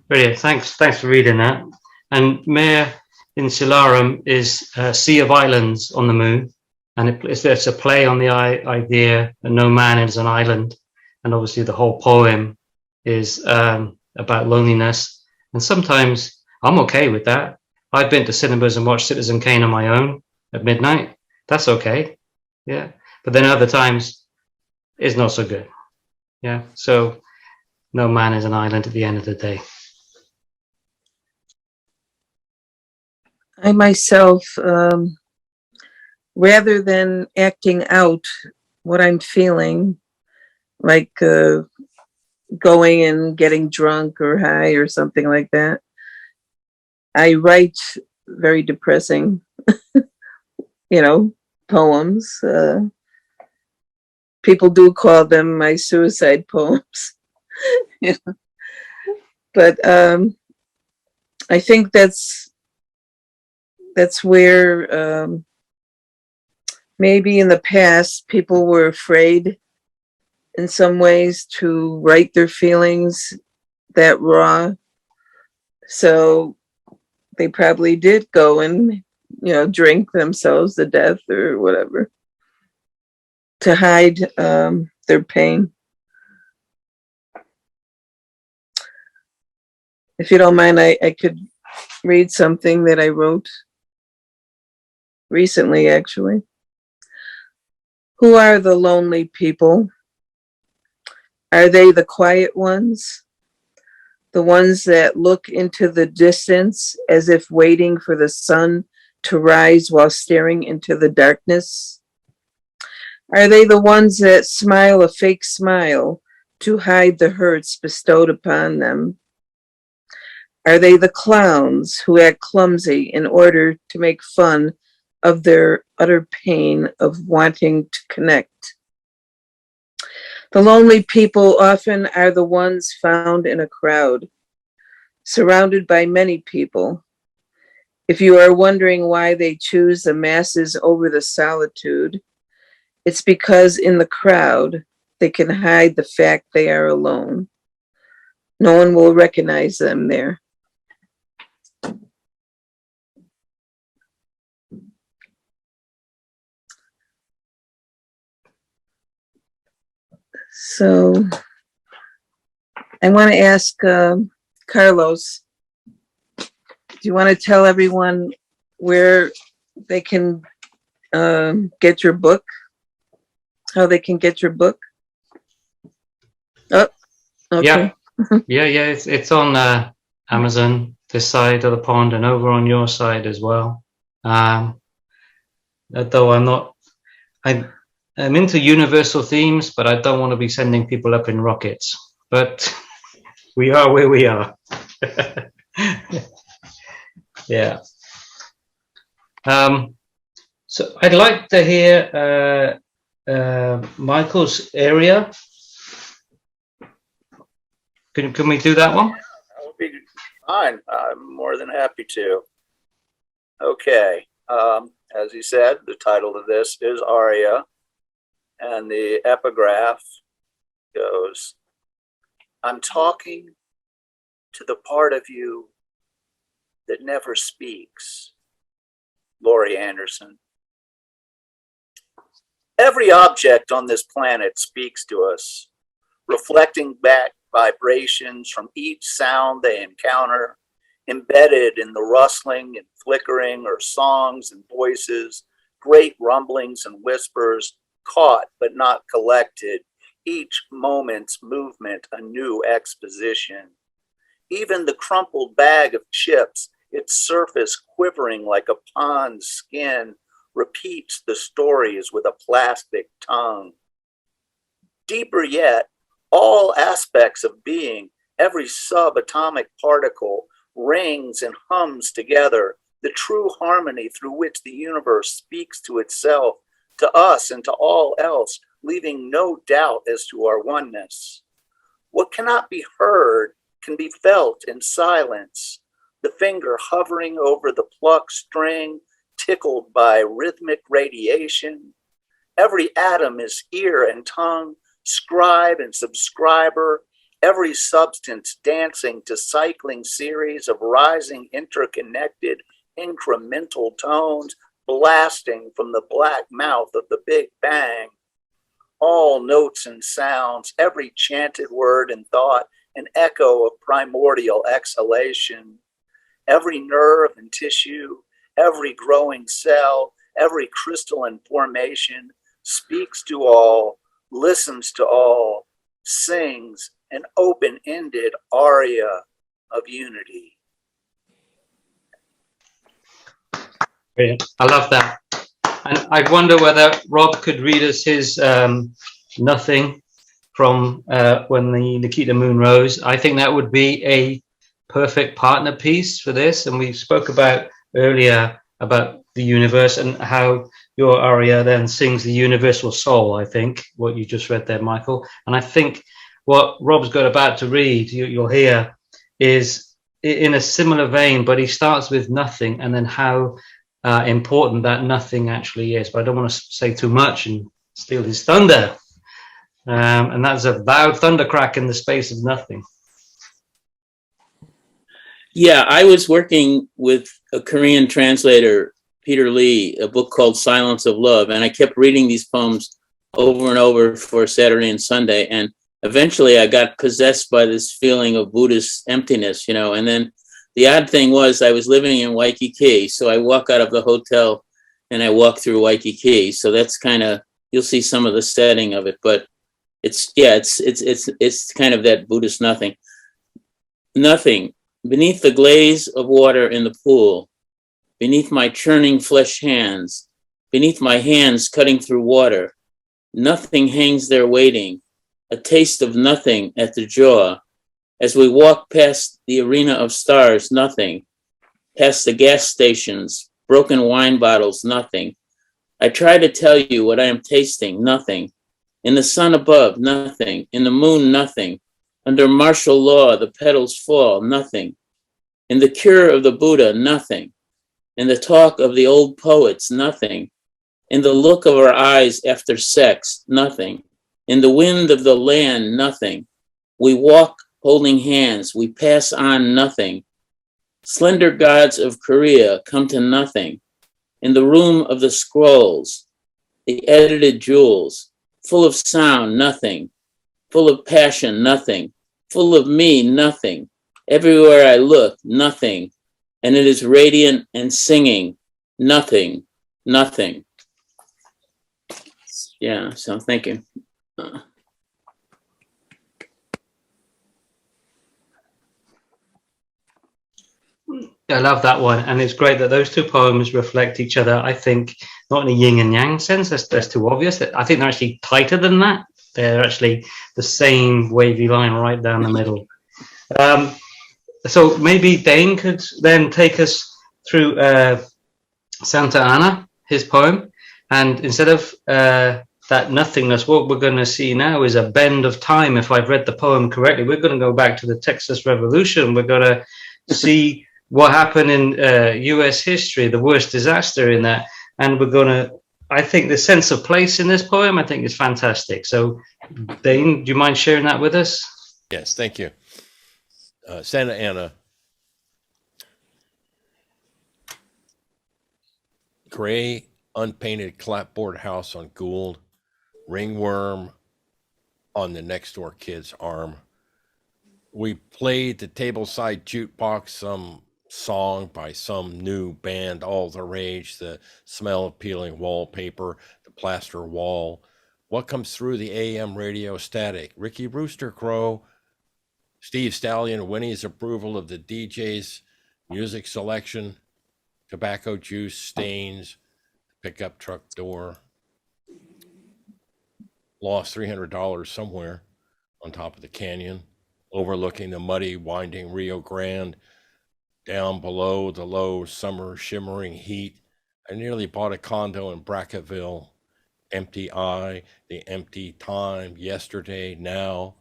B: Brilliant. Thanks for reading that. And Mare Insularum is a sea of islands on the moon. And it's a play on the idea that no man is an island. And obviously the whole poem is about loneliness. And sometimes I'm okay with that. I've been to cinemas and watched Citizen Kane on my own at midnight. That's okay. Yeah. But then other times it's not so good. Yeah. So no man is an island at the end of the day.
A: I myself, rather than acting out what I'm feeling, like going and getting drunk or high or something like that, I write very depressing, poems. People do call them my suicide poems. But I think that's where maybe in the past people were afraid in some ways to write their feelings that raw. So they probably did go and, drink themselves to death or whatever to hide their pain. If you don't mind, I could read something that I wrote recently, actually. Who are the lonely people? Are they the quiet ones, the ones that look into the distance as if waiting for the sun to rise while staring into the darkness? Are they the ones that smile a fake smile to hide the hurts bestowed upon them? Are they the clowns who act clumsy in order to make fun of their utter pain of wanting to connect? The lonely people often are the ones found in a crowd, surrounded by many people. If you are wondering why they choose the masses over the solitude, it's because in the crowd, they can hide the fact they are alone. No one will recognize them there. So I want to ask Carlos, do you want to tell everyone where they can get your book? How they can get your book? Oh, okay.
B: Yeah. It's on Amazon, this side of the pond, and over on your side as well. Though I'm into universal themes, but I don't want to be sending people up in rockets. But we are where we are. Yeah. So I'd like to hear Michael's area. Can we do that one?
F: That would be fine. I'm more than happy to. Okay. As he said, the title of this is Aria, and the epigraph goes, I'm talking to the part of you that never speaks. Laurie Anderson. Every object on this planet speaks to us, reflecting back vibrations from each sound they encounter, embedded in the rustling and flickering or songs and voices, great rumblings and whispers, caught but not collected, each moment's movement a new exposition. Even the crumpled bag of chips, its surface quivering like a pond's skin, repeats the stories with a plastic tongue. Deeper yet, all aspects of being, every subatomic particle, rings and hums together, the true harmony through which the universe speaks to itself, to us and to all else, leaving no doubt as to our oneness. What cannot be heard can be felt in silence, the finger hovering over the plucked string, tickled by rhythmic radiation. Every atom is ear and tongue, scribe and subscriber, every substance dancing to cycling series of rising interconnected incremental tones blasting from the black mouth of the Big Bang. All notes and sounds, every chanted word and thought, an echo of primordial exhalation. Every nerve and tissue, every growing cell, every crystalline formation speaks to all, listens to all, sings an open-ended aria of unity.
B: Brilliant. I love that. And I wonder whether Rob could read us his Nothing from When the Nikita Moon Rose. I think that would be a perfect partner piece for this. And we spoke about earlier about the universe and how your aria then sings the universal soul, I think, what you just read there, Michael. And I think what Rob's got about to read, you'll hear, is in a similar vein, but he starts with nothing and then how important that nothing actually is. But I don't want to say too much and steal his thunder. And that's a loud thunder crack in the space of nothing.
D: Yeah, I was working with a Korean translator, Peter Lee, a book called Silence of Love, and I kept reading these poems over and over for Saturday and Sunday, and eventually I got possessed by this feeling of Buddhist emptiness, and then the odd thing was I was living in Waikiki, so I walk out of the hotel and I walk through Waikiki, so that's kind of, you'll see some of the setting of it, but it's kind of that Buddhist nothing. Nothing. Beneath the glaze of water in the pool, beneath my churning flesh hands, beneath my hands cutting through water, nothing hangs there waiting, a taste of nothing at the jaw. As we walk past the arena of stars, nothing. Past the gas stations, broken wine bottles, nothing. I try to tell you what I am tasting, nothing. In the sun above, nothing. In the moon, nothing. Under martial law, the petals fall, nothing. In the cure of the Buddha, nothing. In the talk of the old poets, nothing. In the look of our eyes after sex, nothing. In the wind of the land, nothing. We walk holding hands, we pass on nothing. Slender gods of Korea come to nothing. In the room of the scrolls, the edited jewels, full of sound, nothing. Full of passion, nothing. Full of me, nothing. Everywhere I look, nothing. And it is radiant and singing, nothing, nothing. Yeah, so thank you.
B: I love that one, and it's great that those two poems reflect each other. I think not in a yin and yang sense, that's too obvious. I think they're actually tighter than that. They're actually the same wavy line right down the middle. So maybe Dane could then take us through Santa Ana, his poem, and instead of that nothingness, what we're going to see now is a bend of time. If I've read the poem correctly, we're going to go back to the Texas Revolution. We're going to see what happened in US history, the worst disaster in that. And we're going to, I think the sense of place in this poem, I think is fantastic. So Dane, do you mind sharing that with us?
E: Yes, thank you. Santa Ana. Gray, unpainted clapboard house on Gould, ringworm on the next door kid's arm. We played the tableside jukebox, some song by some new band, all the rage, the smell of peeling wallpaper, the plaster wall. What comes through the AM radio static? Ricky Rooster Crow, Steve Stallion, Winnie's approval of the DJ's music selection, tobacco juice stains, pickup truck door. Lost $300 somewhere on top of the canyon, overlooking the muddy, winding Rio Grande. Down below the low summer shimmering heat, I nearly bought a condo in Brackettville. Empty eye, the empty time, yesterday, now.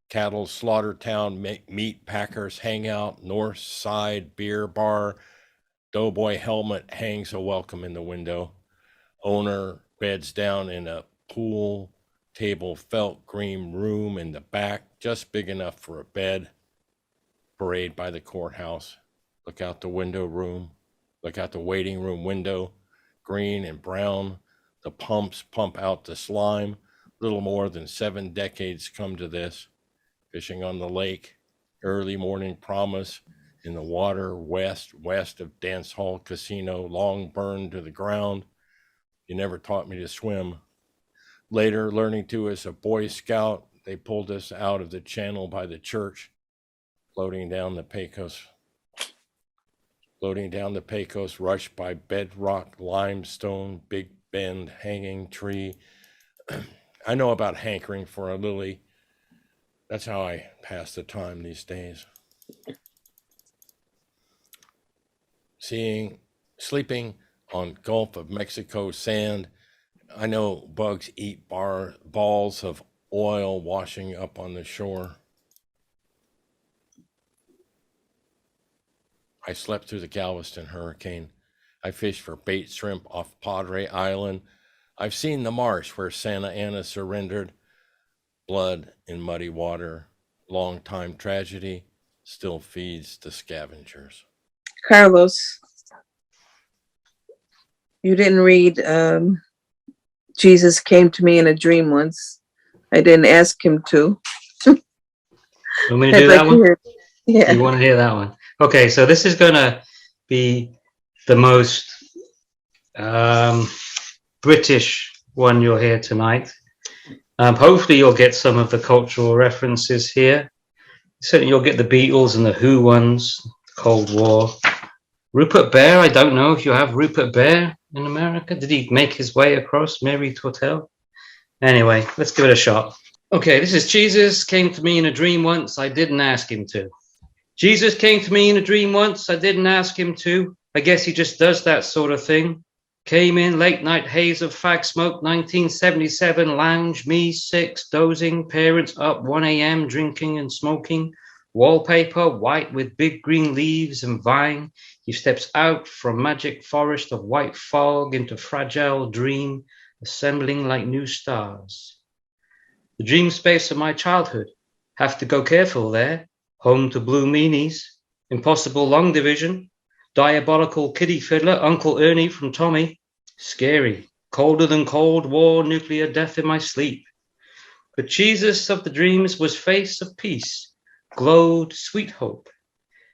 E: Cattle slaughter town, meat packers hangout, north side beer bar. Doughboy helmet hangs a welcome in the window. Owner beds down in a pool table, felt green room in the back, just big enough for a bed. Parade by the courthouse. Look out the window room. Look out the waiting room window. Green and brown. The pumps pump out the slime. Little more than 7 decades come to this. Fishing on the lake. Early morning promise. In the water west of dance hall casino. Long burned to the ground. You never taught me to swim. Later, learning to as a Boy Scout, they pulled us out of the channel by the church. Floating down the Pecos, rushed by bedrock, limestone, Big Bend, hanging tree. I know about hankering for a lily. That's how I pass the time these days. Sleeping on Gulf of Mexico sand. I know bugs eat balls of oil washing up on the shore. I slept through the Galveston hurricane. I fished for bait shrimp off Padre Island. I've seen the marsh where Santa Ana surrendered. Blood in muddy water. Long time tragedy still feeds the scavengers.
A: Carlos, you didn't read Jesus Came to Me in a Dream Once. I didn't ask him to.
B: Want me to do that one?
A: Yeah.
B: You want to hear that one? Okay, so this is going to be the most British one you'll hear tonight. Hopefully you'll get some of the cultural references here. Certainly you'll get the Beatles and the Who ones, the Cold War. Rupert Bear, I don't know if you have Rupert Bear in America. Did he make his way across Mary Tortel? Anyway, let's give it a shot. Okay, this is Jesus came to me in a dream once, I didn't ask him to. Jesus came to me in a dream once, I didn't ask him to. I guess he just does that sort of thing. Came in late night haze of fag smoke, 1977, lounge, me 6, dozing, parents up 1 a.m. drinking and smoking. Wallpaper white with big green leaves and vine. He steps out from magic forest of white fog into fragile dream, assembling like new stars. The dream space of my childhood. Have to go careful there. Home to blue meanies. Impossible long division. Diabolical kiddie fiddler, Uncle Ernie from Tommy. Scary. Colder than Cold War, nuclear death in my sleep. But Jesus of the dreams was face of peace. Glowed sweet hope.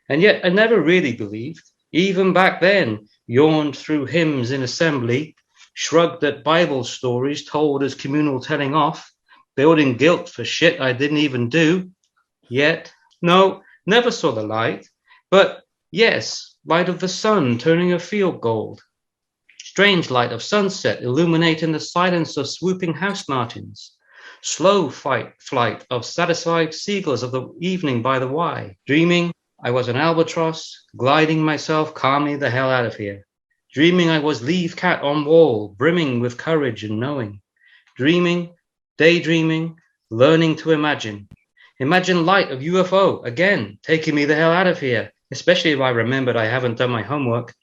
B: And yet I never really believed, even back then, yawned through hymns in assembly, shrugged at Bible stories told as communal telling off, building guilt for shit I didn't even do. Yet, no, never saw the light, but yes, light of the sun turning a field gold. Strange light of sunset illuminating the silence of swooping house martins. Slow flight of satisfied seagulls of the evening by the Y. Dreaming I was an albatross, gliding myself calmly the hell out of here. Dreaming I was leaf cat on wall, brimming with courage and knowing. Dreaming, daydreaming, learning to imagine. Imagine light of UFO, again, taking me the hell out of here, especially if I remembered I haven't done my homework.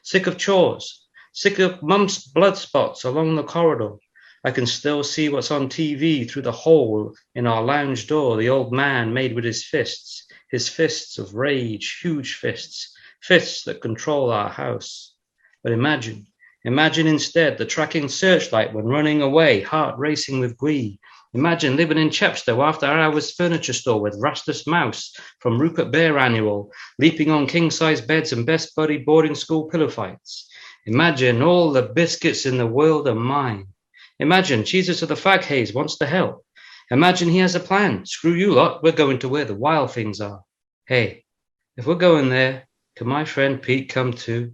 B: Sick of chores, sick of mum's blood spots along the corridor. I can still see what's on TV through the hole in our lounge door the old man made with his fists of rage, huge fists, fists that control our house. But imagine instead the tracking searchlight when running away, heart racing with glee. Imagine living in Chepstow after hours furniture store with Rastus Mouse from Rupert Bear Annual, leaping on king-size beds and best buddy boarding school pillow fights. Imagine all the biscuits in the world are mine. Imagine Jesus of the fag haze wants to help. Imagine he has a plan. Screw you lot, we're going to where the wild things are. Hey, if we're going there, can my friend Pete come too?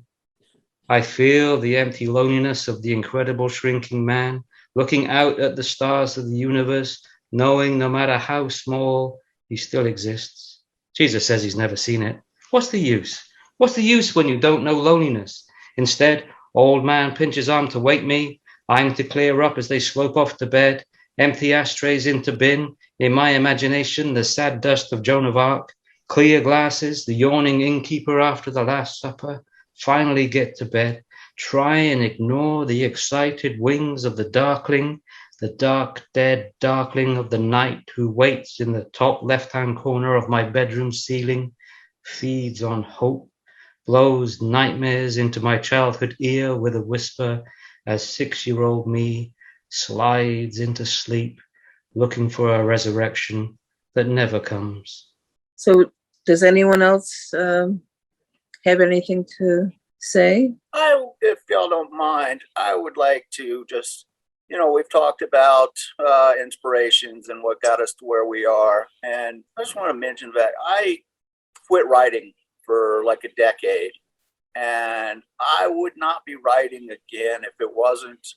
B: I feel the empty loneliness of the incredible shrinking man, looking out at the stars of the universe, knowing no matter how small, he still exists. Jesus says he's never seen it. What's the use? What's the use when you don't know loneliness? Instead, old man pinches arm to wake me. I'm to clear up as they slope off to bed, empty ashtrays into bin, in my imagination, the sad dust of Joan of Arc, clear glasses, the yawning innkeeper after the Last Supper, finally get to bed, try and ignore the excited wings of the darkling, the dark, dead darkling of the night who waits in the top left-hand corner of my bedroom ceiling, feeds on hope, blows nightmares into my childhood ear with a whisper, as 6-year-old me slides into sleep, looking for a resurrection that never comes.
A: So does anyone else have anything to say?
F: If y'all don't mind, I would like to just, we've talked about inspirations and what got us to where we are. And I just want to mention that I quit writing for like a decade. And I would not be writing again if it wasn't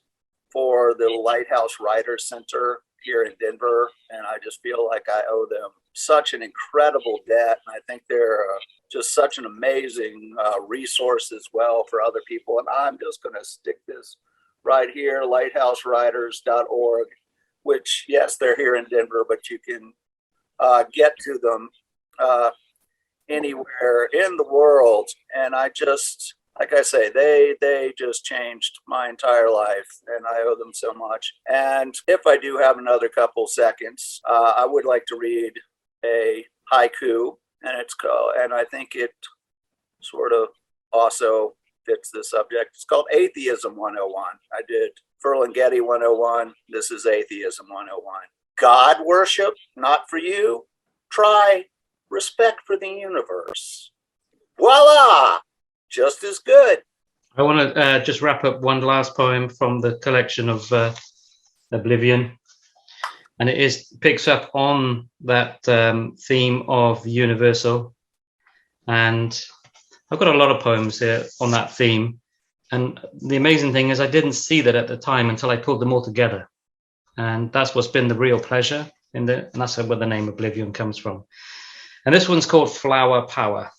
F: for the Lighthouse Writers Center here in Denver. And I just feel like I owe them such an incredible debt. And I think they're just such an amazing resource as well for other people. And I'm just going to stick this right here, lighthousewriters.org, which, yes, they're here in Denver, but you can get to them anywhere in the world. And I just, like I say, they just changed my entire life, and I owe them so much. And if I do have another couple seconds, I would like to read a haiku, and I think it sort of also fits the subject. It's called Atheism 101. I did Ferlinghetti 101. This is Atheism 101. God worship, not for you. Try respect for the universe. Voila! Just as good.
B: I want to just wrap up one last poem from the collection of Oblivion. and picks up on that theme of the universal. And I've got a lot of poems here on that theme. And the amazing thing is I didn't see that at the time until I pulled them all together. And that's what's been the real pleasure and that's where the name Oblivion comes from. And this one's called Flower Power.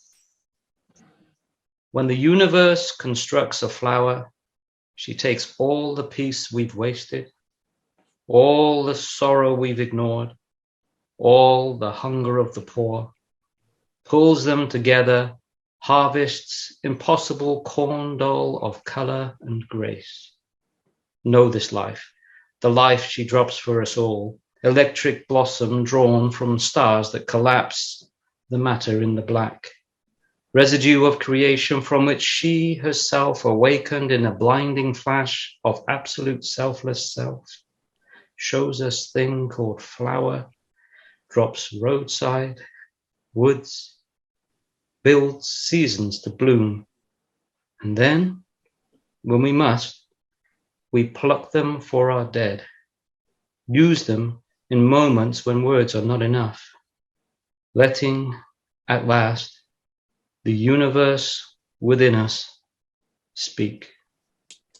B: When the universe constructs a flower, she takes all the peace we've wasted, all the sorrow we've ignored, all the hunger of the poor, pulls them together, harvests impossible corn dole of color and grace. Know this life, the life she drops for us all, electric blossom drawn from stars that collapse the matter in the black. Residue of creation from which she herself awakened in a blinding flash of absolute selfless self, shows us thing called flower, drops roadside, woods, builds seasons to bloom. And then, when we must, we pluck them for our dead, use them in moments when words are not enough, letting, at last, the universe within us speak.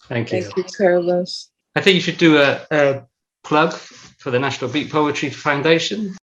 B: Thank you.
A: Thank you, Carlos.
B: I think you should do a plug for the National Beat Poetry Foundation.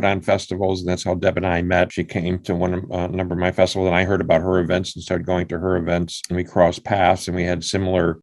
C: on festivals, and that's how Deb and I met. She came to a number of my festivals, and I heard about her events and started going to her events, and we crossed paths, and we had similar